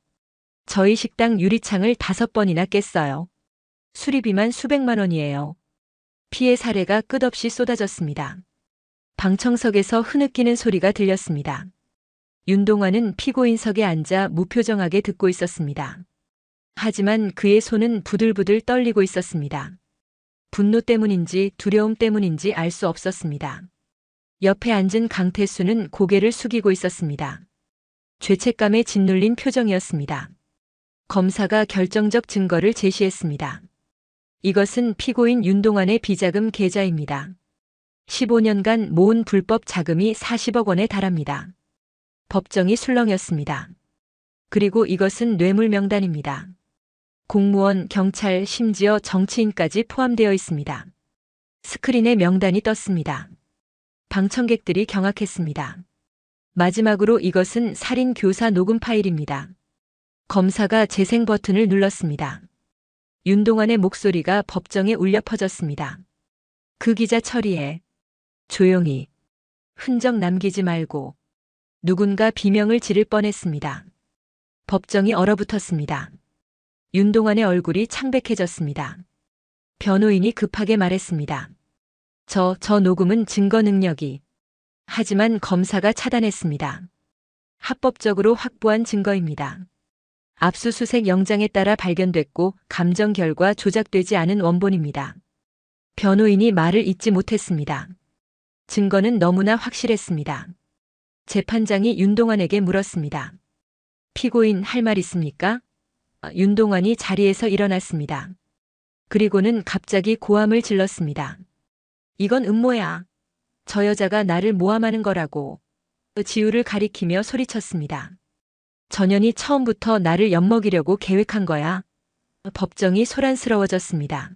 저희 식당 유리창을 5번이나 깼어요. 수리비만 수백만 원이에요. 피해 사례가 끝없이 쏟아졌습니다. 방청석에서 흐느끼는 소리가 들렸습니다. 윤동환은 피고인석에 앉아 무표정하게 듣고 있었습니다. 하지만 그의 손은 부들부들 떨리고 있었습니다. 분노 때문인지 두려움 때문인지 알 수 없었습니다. 옆에 앉은 강태수는 고개를 숙이고 있었습니다. 죄책감에 짓눌린 표정이었습니다. 검사가 결정적 증거를 제시했습니다. 이것은 피고인 윤동환의 비자금 계좌입니다. 15년간 모은 불법 자금이 40억 원에 달합니다. 법정이 술렁였습니다. 그리고 이것은 뇌물 명단입니다. 공무원, 경찰, 심지어 정치인까지 포함되어 있습니다. 스크린에 명단이 떴습니다. 방청객들이 경악했습니다. 마지막으로 이것은 살인 교사 녹음 파일입니다. 검사가 재생 버튼을 눌렀습니다. 윤동환의 목소리가 법정에 울려 퍼졌습니다. 그 기자 처리해. 조용히. 흔적 남기지 말고. 누군가 비명을 지를 뻔했습니다. 법정이 얼어붙었습니다. 윤동환의 얼굴이 창백해졌습니다. 변호인이 급하게 말했습니다. 저 녹음은 증거 능력이. 하지만 검사가 차단했습니다. 합법적으로 확보한 증거입니다. 압수수색 영장에 따라 발견됐고 감정 결과 조작되지 않은 원본입니다. 변호인이 말을 잇지 못했습니다. 증거는 너무나 확실했습니다. 재판장이 윤동환에게 물었습니다. 피고인 할 말 있습니까? 윤동환이 자리에서 일어났습니다. 그리고는 갑자기 고함을 질렀습니다. 이건 음모야. 저 여자가 나를 모함하는 거라고. 지우를 가리키며 소리쳤습니다. 전현이 처음부터 나를 엿먹이려고 계획한 거야. 법정이 소란스러워졌습니다.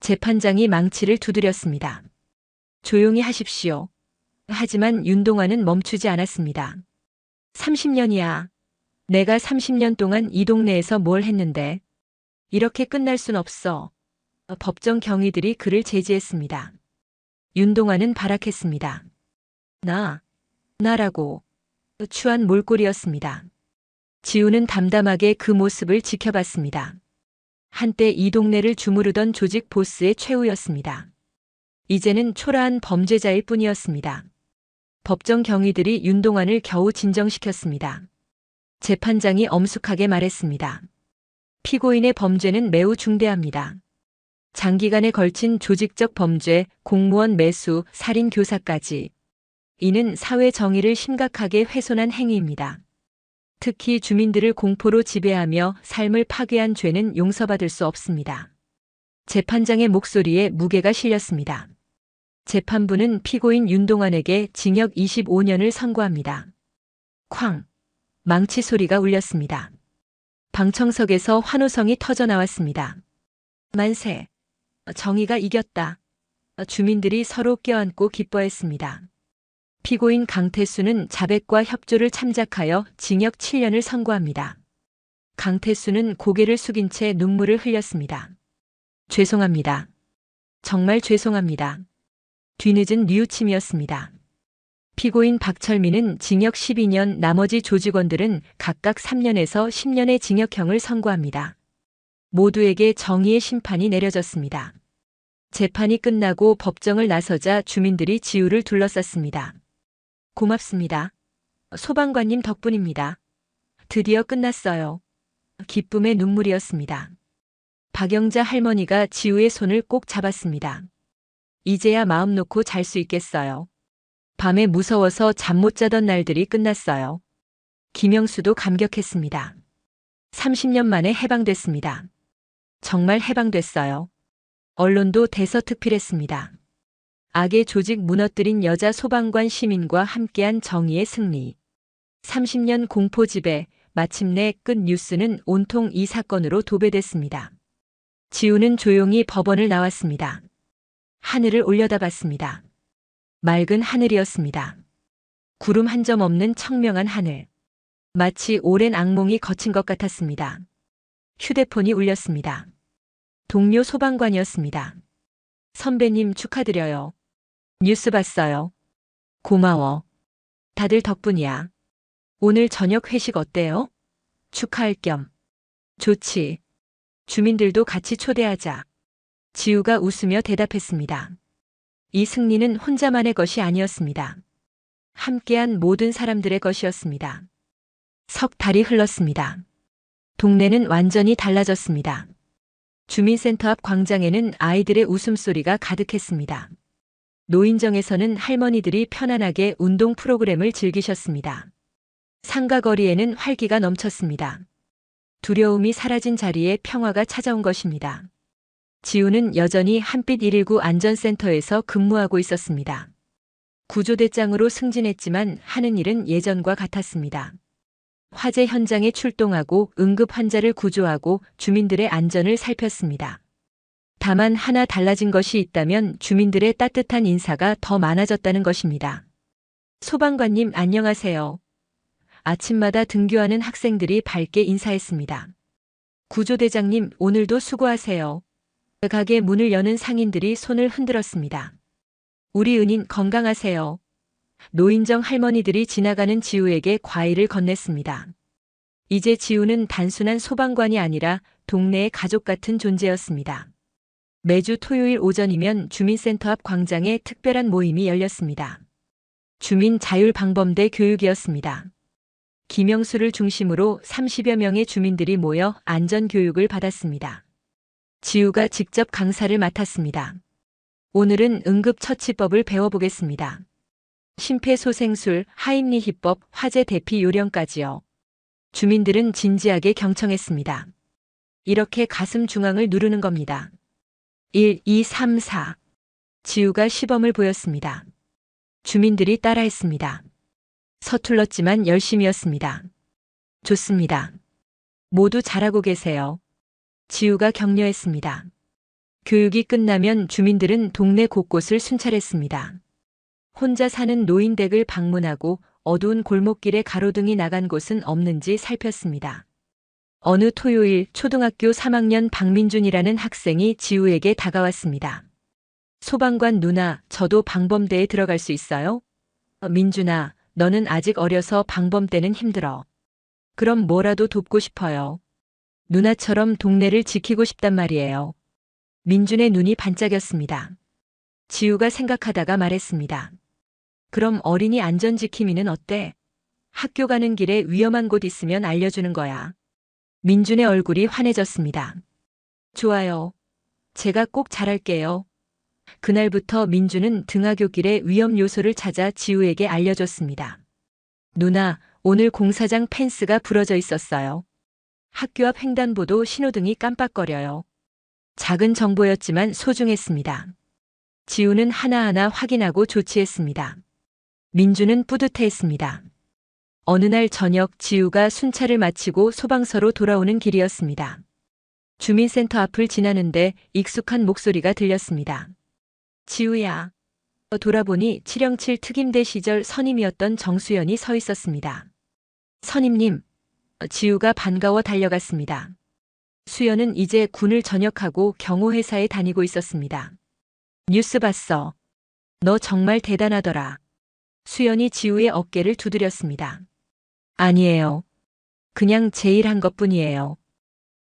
재판장이 망치를 두드렸습니다. 조용히 하십시오. 하지만 윤동환은 멈추지 않았습니다. 30년이야. 내가 30년 동안 이 동네에서 뭘 했는데. 이렇게 끝날 순 없어. 법정 경위들이 그를 제지했습니다. 윤동환은 발악했습니다. 나라고. 추한 몰골이었습니다. 지우는 담담하게 그 모습을 지켜봤습니다. 한때 이 동네를 주무르던 조직 보스의 최후였습니다. 이제는 초라한 범죄자일 뿐이었습니다. 법정 경위들이 윤동환을 겨우 진정시켰습니다. 재판장이 엄숙하게 말했습니다. 피고인의 범죄는 매우 중대합니다. 장기간에 걸친 조직적 범죄, 공무원 매수, 살인 교사까지. 이는 사회 정의를 심각하게 훼손한 행위입니다. 특히 주민들을 공포로 지배하며 삶을 파괴한 죄는 용서받을 수 없습니다. 재판장의 목소리에 무게가 실렸습니다. 재판부는 피고인 윤동환에게 징역 25년을 선고합니다. 쾅! 망치 소리가 울렸습니다. 방청석에서 환호성이 터져 나왔습니다. 만세! 정의가 이겼다. 주민들이 서로 껴안고 기뻐했습니다. 피고인 강태수는 자백과 협조를 참작하여 징역 7년을 선고합니다. 강태수는 고개를 숙인 채 눈물을 흘렸습니다. 죄송합니다. 정말 죄송합니다. 뒤늦은 뉘우침이었습니다. 피고인 박철민은 징역 12년, 나머지 조직원들은 각각 3년에서 10년의 징역형을 선고합니다. 모두에게 정의의 심판이 내려졌습니다. 재판이 끝나고 법정을 나서자 주민들이 지우를 둘러쌌습니다. 고맙습니다. 소방관님 덕분입니다. 드디어 끝났어요. 기쁨의 눈물이었습니다. 박영자 할머니가 지우의 손을 꼭 잡았습니다. 이제야 마음 놓고 잘 수 있겠어요. 밤에 무서워서 잠 못 자던 날들이 끝났어요. 김영수도 감격했습니다. 30년 만에 해방됐습니다. 정말 해방됐어요. 언론도 대서특필했습니다. 악의 조직 무너뜨린 여자 소방관 시민과 함께한 정의의 승리. 30년 공포 지배, 마침내 끝. 뉴스는 온통 이 사건으로 도배됐습니다. 지우는 조용히 법원을 나왔습니다. 하늘을 올려다봤습니다. 맑은 하늘이었습니다. 구름 한 점 없는 청명한 하늘. 마치 오랜 악몽이 거친 것 같았습니다. 휴대폰이 울렸습니다. 동료 소방관이었습니다. 선배님 축하드려요. 뉴스 봤어요. 고마워. 다들 덕분이야. 오늘 저녁 회식 어때요? 축하할 겸. 좋지. 주민들도 같이 초대하자. 지우가 웃으며 대답했습니다. 이 승리는 혼자만의 것이 아니었습니다. 함께한 모든 사람들의 것이었습니다. 석 달이 흘렀습니다. 동네는 완전히 달라졌습니다. 주민센터 앞 광장에는 아이들의 웃음소리가 가득했습니다. 노인정에서는 할머니들이 편안하게 운동 프로그램을 즐기셨습니다. 상가거리에는 활기가 넘쳤습니다. 두려움이 사라진 자리에 평화가 찾아온 것입니다. 지우는 여전히 한빛 119 안전센터에서 근무하고 있었습니다. 구조대장으로 승진했지만 하는 일은 예전과 같았습니다. 화재 현장에 출동하고 응급 환자를 구조하고 주민들의 안전을 살폈습니다. 다만 하나 달라진 것이 있다면 주민들의 따뜻한 인사가 더 많아졌다는 것입니다. 소방관님 안녕하세요. 아침마다 등교하는 학생들이 밝게 인사했습니다. 구조대장님 오늘도 수고하세요. 가게 문을 여는 상인들이 손을 흔들었습니다. 우리 은인 건강하세요. 노인정 할머니들이 지나가는 지우에게 과일을 건넸습니다. 이제 지우는 단순한 소방관이 아니라 동네의 가족 같은 존재였습니다. 매주 토요일 오전이면 주민센터 앞 광장에 특별한 모임이 열렸습니다. 주민 자율방범대 교육이었습니다. 김영수를 중심으로 30여 명의 주민들이 모여 안전교육을 받았습니다. 지우가 직접 강사를 맡았습니다. 오늘은 응급처치법을 배워보겠습니다. 심폐소생술, 하임리히법, 화재 대피 요령까지요. 주민들은 진지하게 경청했습니다. 이렇게 가슴 중앙을 누르는 겁니다. 1, 2, 3, 4. 지우가 시범을 보였습니다. 주민들이 따라했습니다. 서툴렀지만 열심이었습니다. 좋습니다. 모두 잘하고 계세요. 지우가 격려했습니다. 교육이 끝나면 주민들은 동네 곳곳을 순찰했습니다. 혼자 사는 노인 댁을 방문하고 어두운 골목길에 가로등이 나간 곳은 없는지 살폈습니다. 어느 토요일 초등학교 3학년 박민준이라는 학생이 지우에게 다가왔습니다. 소방관 누나, 저도 방범대에 들어갈 수 있어요? 민준아, 너는 아직 어려서 방범대는 힘들어. 그럼 뭐라도 돕고 싶어요. 누나처럼 동네를 지키고 싶단 말이에요. 민준의 눈이 반짝였습니다. 지우가 생각하다가 말했습니다. 그럼 어린이 안전지킴이는 어때? 학교 가는 길에 위험한 곳 있으면 알려주는 거야. 민준의 얼굴이 환해졌습니다. 좋아요. 제가 꼭 잘할게요. 그날부터 민준은 등하굣길의 위험 요소를 찾아 지우에게 알려줬습니다. 누나, 오늘 공사장 펜스가 부러져 있었어요. 학교 앞 횡단보도 신호등이 깜빡거려요. 작은 정보였지만 소중했습니다. 지우는 하나하나 확인하고 조치했습니다. 민주는 뿌듯해했습니다. 어느 날 저녁 지우가 순찰을 마치고 소방서로 돌아오는 길이었습니다. 주민센터 앞을 지나는데 익숙한 목소리가 들렸습니다. 지우야. 돌아보니 707 특임대 시절 선임이었던 정수연이 서 있었습니다. 선임님. 지우가 반가워 달려갔습니다. 수연은 이제 군을 전역하고 경호회사에 다니고 있었습니다. 뉴스 봤어. 너 정말 대단하더라. 수연이 지우의 어깨를 두드렸습니다. 아니에요. 그냥 제 일 한 것뿐이에요.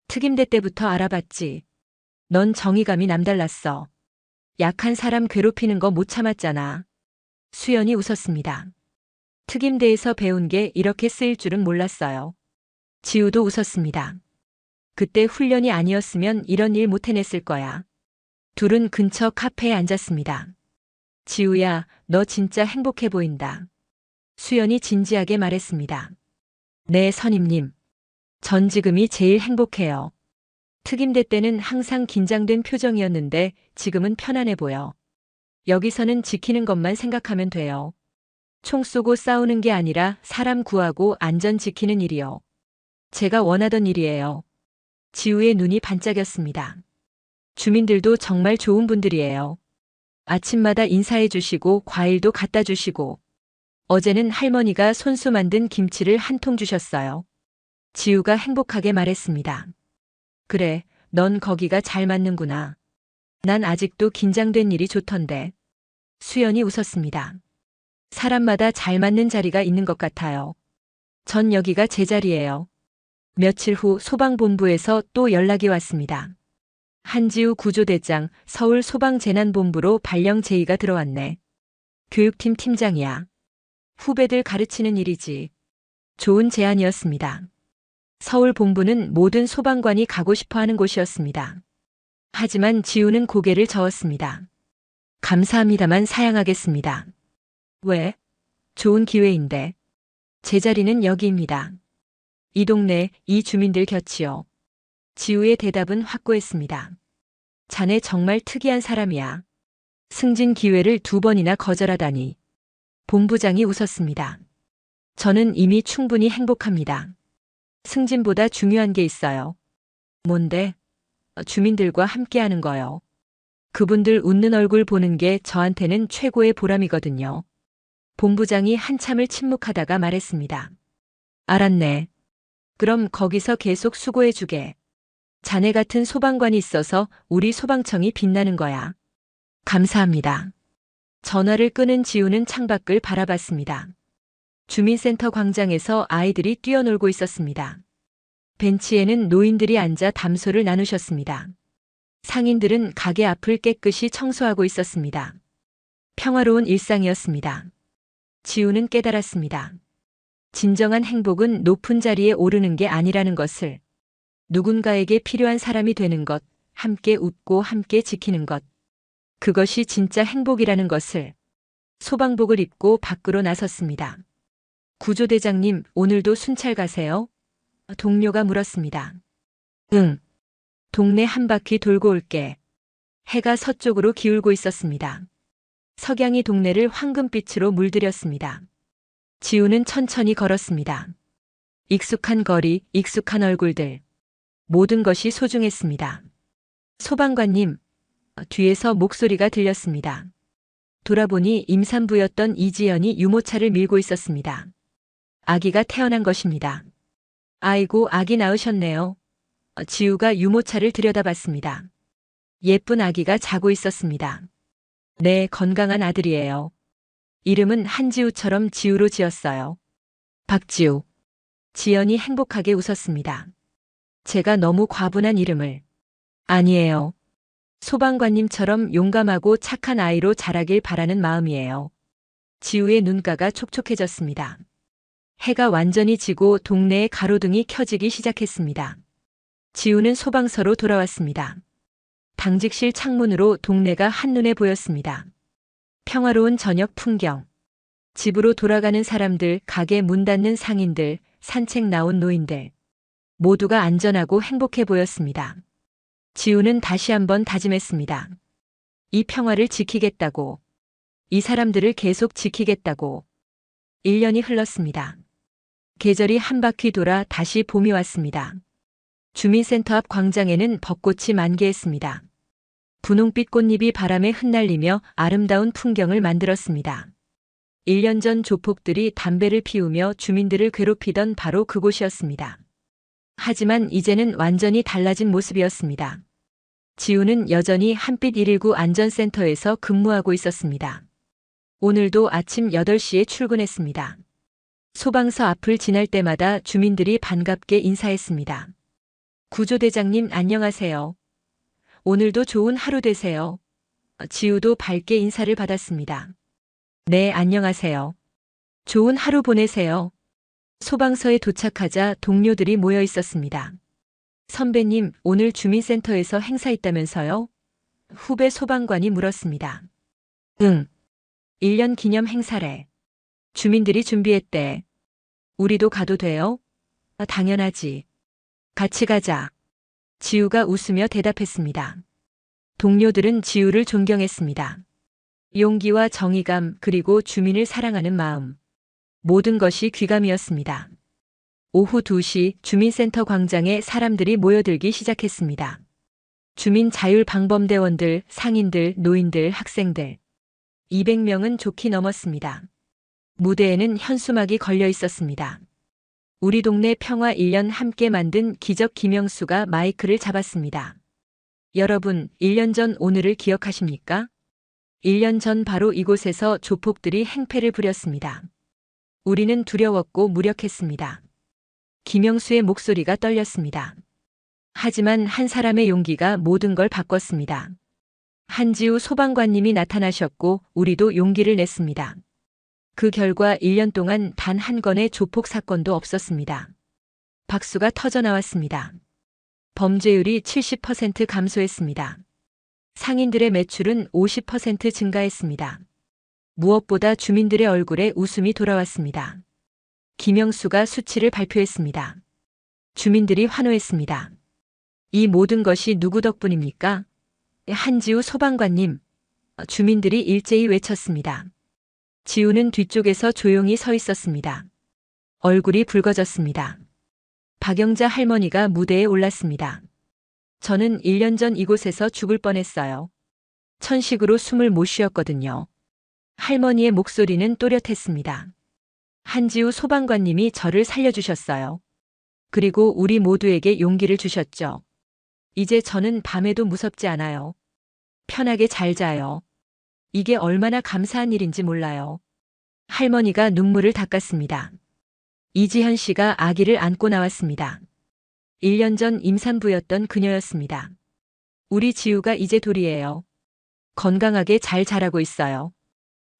특임대 때부터 알아봤지. 넌 정의감이 남달랐어. 약한 사람 괴롭히는 거 못 참았잖아. 수연이 웃었습니다. 특임대에서 배운 게 이렇게 쓰일 줄은 몰랐어요. 지우도 웃었습니다. 그때 훈련이 아니었으면 이런 일 못 해냈을 거야. 둘은 근처 카페에 앉았습니다. 지우야, 너 진짜 행복해 보인다. 수연이 진지하게 말했습니다. 네, 선임님. 전 지금이 제일 행복해요. 특임대 때는 항상 긴장된 표정이었는데 지금은 편안해 보여. 여기서는 지키는 것만 생각하면 돼요. 총 쏘고 싸우는 게 아니라 사람 구하고 안전 지키는 일이요. 제가 원하던 일이에요. 지우의 눈이 반짝였습니다. 주민들도 정말 좋은 분들이에요. 아침마다 인사해 주시고 과일도 갖다 주시고 어제는 할머니가 손수 만든 김치를 한 통 주셨어요. 지우가 행복하게 말했습니다. 그래, 넌 거기가 잘 맞는구나. 난 아직도 긴장된 일이 좋던데. 수연이 웃었습니다. 사람마다 잘 맞는 자리가 있는 것 같아요. 전 여기가 제 자리예요. 며칠 후 소방본부에서 또 연락이 왔습니다. 한지우 구조대장 서울 소방재난본부로 발령 제의가 들어왔네. 교육팀 팀장이야. 후배들 가르치는 일이지. 좋은 제안이었습니다. 서울 본부는 모든 소방관이 가고 싶어 하는 곳이었습니다. 하지만 지우는 고개를 저었습니다. 감사합니다만 사양하겠습니다. 왜? 좋은 기회인데. 제 자리는 여기입니다. 이 동네, 이 주민들 곁이요. 지우의 대답은 확고했습니다. 자네 정말 특이한 사람이야. 승진 기회를 2번이나 거절하다니. 본부장이 웃었습니다. 저는 이미 충분히 행복합니다. 승진보다 중요한 게 있어요. 뭔데? 주민들과 함께하는 거요. 그분들 웃는 얼굴 보는 게 저한테는 최고의 보람이거든요. 본부장이 한참을 침묵하다가 말했습니다. 알았네. 그럼 거기서 계속 수고해 주게. 자네 같은 소방관이 있어서 우리 소방청이 빛나는 거야. 감사합니다. 전화를 끄는 지우는 창밖을 바라봤습니다. 주민센터 광장에서 아이들이 뛰어놀고 있었습니다. 벤치에는 노인들이 앉아 담소를 나누셨습니다. 상인들은 가게 앞을 깨끗이 청소하고 있었습니다. 평화로운 일상이었습니다. 지우는 깨달았습니다. 진정한 행복은 높은 자리에 오르는 게 아니라는 것을. 누군가에게 필요한 사람이 되는 것, 함께 웃고 함께 지키는 것. 그것이 진짜 행복이라는 것을. 소방복을 입고 밖으로 나섰습니다. 구조대장님, 오늘도 순찰 가세요? 동료가 물었습니다. 응. 동네 한 바퀴 돌고 올게. 해가 서쪽으로 기울고 있었습니다. 석양이 동네를 황금빛으로 물들였습니다. 지우는 천천히 걸었습니다. 익숙한 거리, 익숙한 얼굴들. 모든 것이 소중했습니다. 소방관님, 뒤에서 목소리가 들렸습니다. 돌아보니 임산부였던 이지연이 유모차를 밀고 있었습니다. 아기가 태어난 것입니다. 아이고, 아기 낳으셨네요. 지우가 유모차를 들여다봤습니다. 예쁜 아기가 자고 있었습니다. 네, 건강한 아들이에요. 이름은 한지우처럼 지우로 지었어요. 박지우. 지연이 행복하게 웃었습니다. 제가 너무 과분한 이름을. 아니에요. 소방관님처럼 용감하고 착한 아이로 자라길 바라는 마음이에요. 지우의 눈가가 촉촉해졌습니다. 해가 완전히 지고 동네의 가로등이 켜지기 시작했습니다. 지우는 소방서로 돌아왔습니다. 당직실 창문으로 동네가 한눈에 보였습니다. 평화로운 저녁 풍경. 집으로 돌아가는 사람들, 가게 문 닫는 상인들, 산책 나온 노인들. 모두가 안전하고 행복해 보였습니다. 지우는 다시 한번 다짐했습니다. 이 평화를 지키겠다고. 이 사람들을 계속 지키겠다고. 1년이 흘렀습니다. 계절이 한 바퀴 돌아 다시 봄이 왔습니다. 주민센터 앞 광장에는 벚꽃이 만개했습니다. 분홍빛 꽃잎이 바람에 흩날리며 아름다운 풍경을 만들었습니다. 1년 전 조폭들이 담배를 피우며 주민들을 괴롭히던 바로 그곳이었습니다. 하지만 이제는 완전히 달라진 모습이었습니다. 지우는 여전히 한빛 119 안전센터에서 근무하고 있었습니다. 오늘도 아침 8시에 출근했습니다. 소방서 앞을 지날 때마다 주민들이 반갑게 인사했습니다. 구조대장님 안녕하세요. 오늘도 좋은 하루 되세요. 지우도 밝게 인사를 받았습니다. 네, 안녕하세요. 좋은 하루 보내세요. 소방서에 도착하자 동료들이 모여 있었습니다. 선배님, 오늘 주민센터에서 행사 있다면서요? 후배 소방관이 물었습니다. 응. 1년 기념 행사래. 주민들이 준비했대. 우리도 가도 돼요? 당연하지. 같이 가자. 지우가 웃으며 대답했습니다. 동료들은 지우를 존경했습니다. 용기와 정의감 그리고 주민을 사랑하는 마음. 모든 것이 귀감이었습니다. 오후 2시 주민센터 광장에 사람들이 모여들기 시작했습니다. 주민 자율방범대원들, 상인들, 노인들, 학생들. 200명은 좋게 넘었습니다. 무대에는 현수막이 걸려 있었습니다. 우리 동네 평화 1년 함께 만든 기적 김영수가 마이크를 잡았습니다. 여러분, 1년 전 오늘을 기억하십니까? 1년 전 바로 이곳에서 조폭들이 행패를 부렸습니다. 우리는 두려웠고 무력했습니다. 김영수의 목소리가 떨렸습니다. 하지만 한 사람의 용기가 모든 걸 바꿨습니다. 한지우 소방관님이 나타나셨고 우리도 용기를 냈습니다. 그 결과 1년 동안 단 한 건의 조폭 사건도 없었습니다. 박수가 터져 나왔습니다. 범죄율이 70% 감소했습니다. 상인들의 매출은 50% 증가했습니다. 무엇보다 주민들의 얼굴에 웃음이 돌아왔습니다. 김영수가 수치를 발표했습니다. 주민들이 환호했습니다. 이 모든 것이 누구 덕분입니까? 한지우 소방관님. 주민들이 일제히 외쳤습니다. 지우는 뒤쪽에서 조용히 서 있었습니다. 얼굴이 붉어졌습니다. 박영자 할머니가 무대에 올랐습니다. 저는 1년 전 이곳에서 죽을 뻔했어요. 천식으로 숨을 못 쉬었거든요. 할머니의 목소리는 또렷했습니다. 한지우 소방관님이 저를 살려주셨어요. 그리고 우리 모두에게 용기를 주셨죠. 이제 저는 밤에도 무섭지 않아요. 편하게 잘 자요. 이게 얼마나 감사한 일인지 몰라요. 할머니가 눈물을 닦았습니다. 이지현 씨가 아기를 안고 나왔습니다. 1년 전 임산부였던 그녀였습니다. 우리 지우가 이제 돌이에요. 건강하게 잘 자라고 있어요.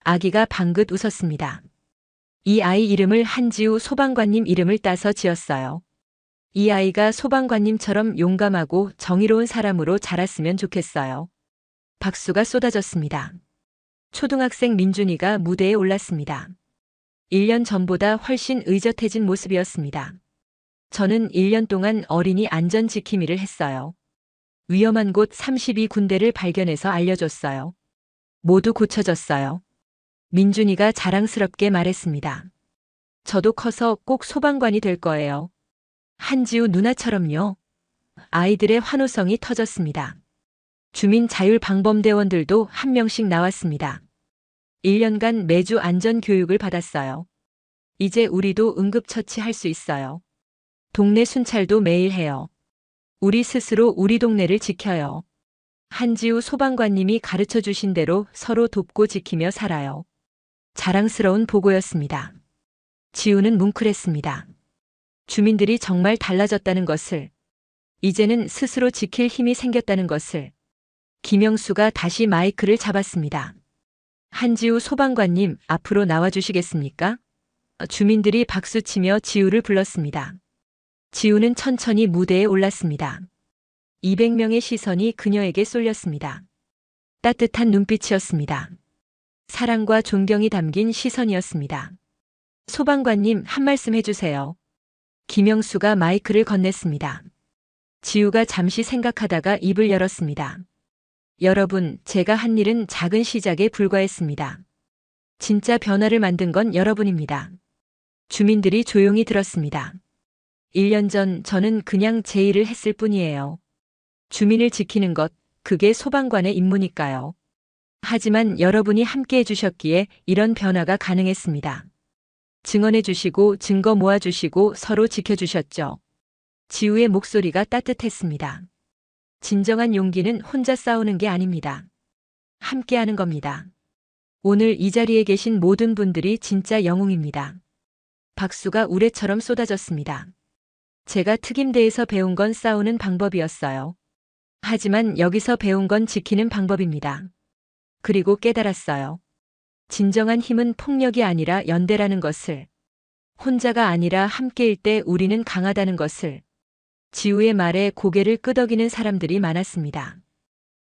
아기가 방긋 웃었습니다. 이 아이 이름을 한지우 소방관님 이름을 따서 지었어요. 이 아이가 소방관님처럼 용감하고 정의로운 사람으로 자랐으면 좋겠어요. 박수가 쏟아졌습니다. 초등학생 민준이가 무대에 올랐습니다. 1년 전보다 훨씬 의젓해진 모습이었습니다. 저는 1년 동안 어린이 안전 지킴이를 했어요. 위험한 곳 32군데를 발견해서 알려줬어요. 모두 고쳐졌어요. 민준이가 자랑스럽게 말했습니다. 저도 커서 꼭 소방관이 될 거예요. 한지우 누나처럼요. 아이들의 환호성이 터졌습니다. 주민 자율방범대원들도 한 명씩 나왔습니다. 1년간 매주 안전교육을 받았어요. 이제 우리도 응급처치할 수 있어요. 동네 순찰도 매일 해요. 우리 스스로 우리 동네를 지켜요. 한지우 소방관님이 가르쳐 주신 대로 서로 돕고 지키며 살아요. 자랑스러운 보고였습니다. 지우는 뭉클했습니다. 주민들이 정말 달라졌다는 것을, 이제는 스스로 지킬 힘이 생겼다는 것을. 김영수가 다시 마이크를 잡았습니다. 한지우 소방관님, 앞으로 나와주시겠습니까? 주민들이 박수치며 지우를 불렀습니다. 지우는 천천히 무대에 올랐습니다. 200명의 시선이 그녀에게 쏠렸습니다. 따뜻한 눈빛이었습니다. 사랑과 존경이 담긴 시선이었습니다. 소방관님, 한 말씀 해주세요. 김영수가 마이크를 건넸습니다. 지우가 잠시 생각하다가 입을 열었습니다. 여러분, 제가 한 일은 작은 시작에 불과했습니다. 진짜 변화를 만든 건 여러분입니다. 주민들이 조용히 들었습니다. 1년 전 저는 그냥 제 일을 했을 뿐이에요. 주민을 지키는 것, 그게 소방관의 임무니까요. 하지만 여러분이 함께 해주셨기에 이런 변화가 가능했습니다. 증언해주시고 증거 모아주시고 서로 지켜주셨죠. 지우의 목소리가 따뜻했습니다. 진정한 용기는 혼자 싸우는 게 아닙니다. 함께하는 겁니다. 오늘 이 자리에 계신 모든 분들이 진짜 영웅입니다. 박수가 우레처럼 쏟아졌습니다. 제가 특임대에서 배운 건 싸우는 방법이었어요. 하지만 여기서 배운 건 지키는 방법입니다. 그리고 깨달았어요. 진정한 힘은 폭력이 아니라 연대라는 것을. 혼자가 아니라 함께일 때 우리는 강하다는 것을. 지우의 말에 고개를 끄덕이는 사람들이 많았습니다.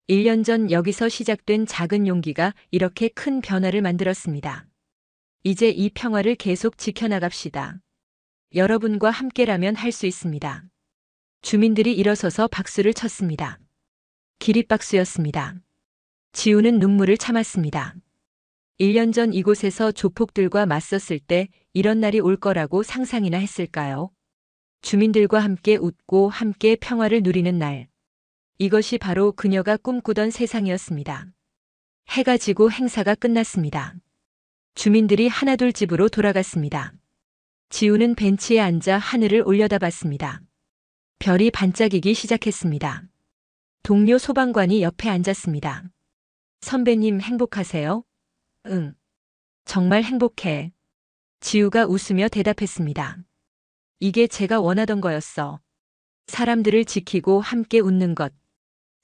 1년 전 여기서 시작된 작은 용기가 이렇게 큰 변화를 만들었습니다. 이제 이 평화를 계속 지켜나갑시다. 여러분과 함께라면 할 수 있습니다. 주민들이 일어서서 박수를 쳤습니다. 기립박수였습니다. 지우는 눈물을 참았습니다. 1년 전 이곳에서 조폭들과 맞섰을 때 이런 날이 올 거라고 상상이나 했을까요? 주민들과 함께 웃고 함께 평화를 누리는 날. 이것이 바로 그녀가 꿈꾸던 세상이었습니다. 해가 지고 행사가 끝났습니다. 주민들이 하나둘 집으로 돌아갔습니다. 지우는 벤치에 앉아 하늘을 올려다봤습니다. 별이 반짝이기 시작했습니다. 동료 소방관이 옆에 앉았습니다. 선배님 행복하세요? 응. 정말 행복해. 지우가 웃으며 대답했습니다. 이게 제가 원하던 거였어. 사람들을 지키고 함께 웃는 것.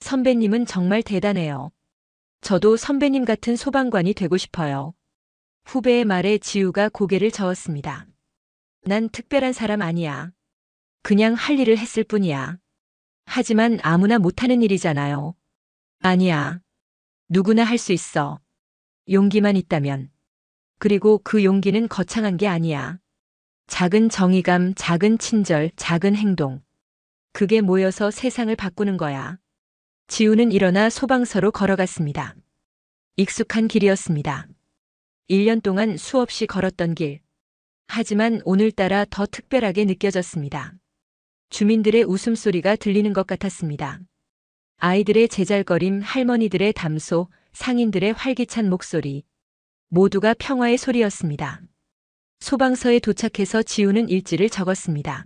선배님은 정말 대단해요. 저도 선배님 같은 소방관이 되고 싶어요. 후배의 말에 지우가 고개를 저었습니다. 난 특별한 사람 아니야. 그냥 할 일을 했을 뿐이야. 하지만 아무나 못하는 일이잖아요. 아니야. 누구나 할 수 있어. 용기만 있다면. 그리고 그 용기는 거창한 게 아니야. 작은 정의감, 작은 친절, 작은 행동. 그게 모여서 세상을 바꾸는 거야. 지우는 일어나 소방서로 걸어갔습니다. 익숙한 길이었습니다. 1년 동안 수없이 걸었던 길. 하지만 오늘따라 더 특별하게 느껴졌습니다. 주민들의 웃음소리가 들리는 것 같았습니다. 아이들의 제잘거림, 할머니들의 담소, 상인들의 활기찬 목소리. 모두가 평화의 소리였습니다. 소방서에 도착해서 지우는 일지를 적었습니다.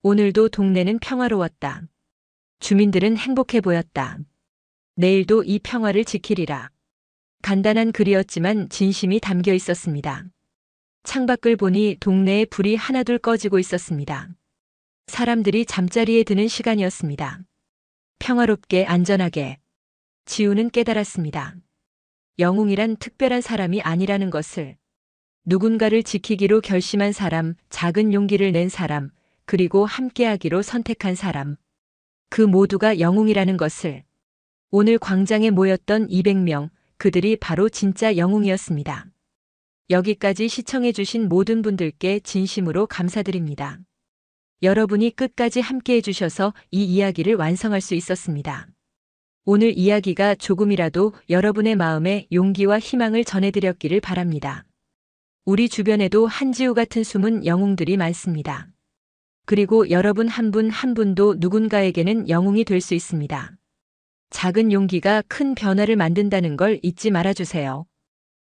오늘도 동네는 평화로웠다. 주민들은 행복해 보였다. 내일도 이 평화를 지키리라. 간단한 글이었지만 진심이 담겨 있었습니다. 창밖을 보니 동네에 불이 하나둘 꺼지고 있었습니다. 사람들이 잠자리에 드는 시간이었습니다. 평화롭게 안전하게. 지우는 깨달았습니다. 영웅이란 특별한 사람이 아니라는 것을. 누군가를 지키기로 결심한 사람, 작은 용기를 낸 사람, 그리고 함께하기로 선택한 사람. 그 모두가 영웅이라는 것을. 오늘 광장에 모였던 200명, 그들이 바로 진짜 영웅이었습니다. 여기까지 시청해주신 모든 분들께 진심으로 감사드립니다. 여러분이 끝까지 함께해 주셔서 이 이야기를 완성할 수 있었습니다. 오늘 이야기가 조금이라도 여러분의 마음에 용기와 희망을 전해드렸기를 바랍니다. 우리 주변에도 한지우 같은 숨은 영웅들이 많습니다. 그리고 여러분 한 분 한 분도 누군가에게는 영웅이 될 수 있습니다. 작은 용기가 큰 변화를 만든다는 걸 잊지 말아주세요.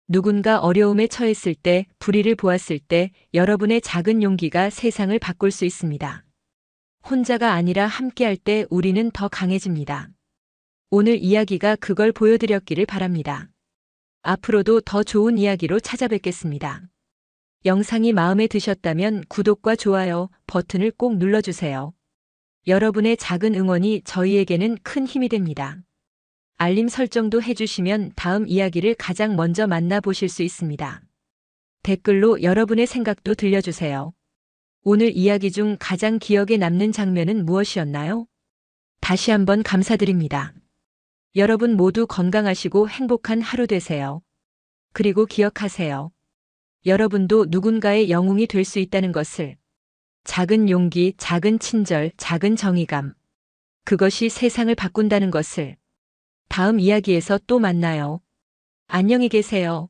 누군가 어려움에 처했을 때, 불의를 보았을 때 여러분의 작은 용기가 세상을 바꿀 수 있습니다. 혼자가 아니라 함께할 때 우리는 더 강해집니다. 오늘 이야기가 그걸 보여드렸기를 바랍니다. 앞으로도 더 좋은 이야기로 찾아뵙겠습니다. 영상이 마음에 드셨다면 구독과 좋아요 버튼을 꼭 눌러주세요. 여러분의 작은 응원이 저희에게는 큰 힘이 됩니다. 알림 설정도 해주시면 다음 이야기를 가장 먼저 만나보실 수 있습니다. 댓글로 여러분의 생각도 들려주세요. 오늘 이야기 중 가장 기억에 남는 장면은 무엇이었나요? 다시 한번 감사드립니다. 여러분 모두 건강하시고 행복한 하루 되세요. 그리고 기억하세요. 여러분도 누군가의 영웅이 될 수 있다는 것을. 작은 용기, 작은 친절, 작은 정의감. 그것이 세상을 바꾼다는 것을. 다음 이야기에서 또 만나요. 안녕히 계세요.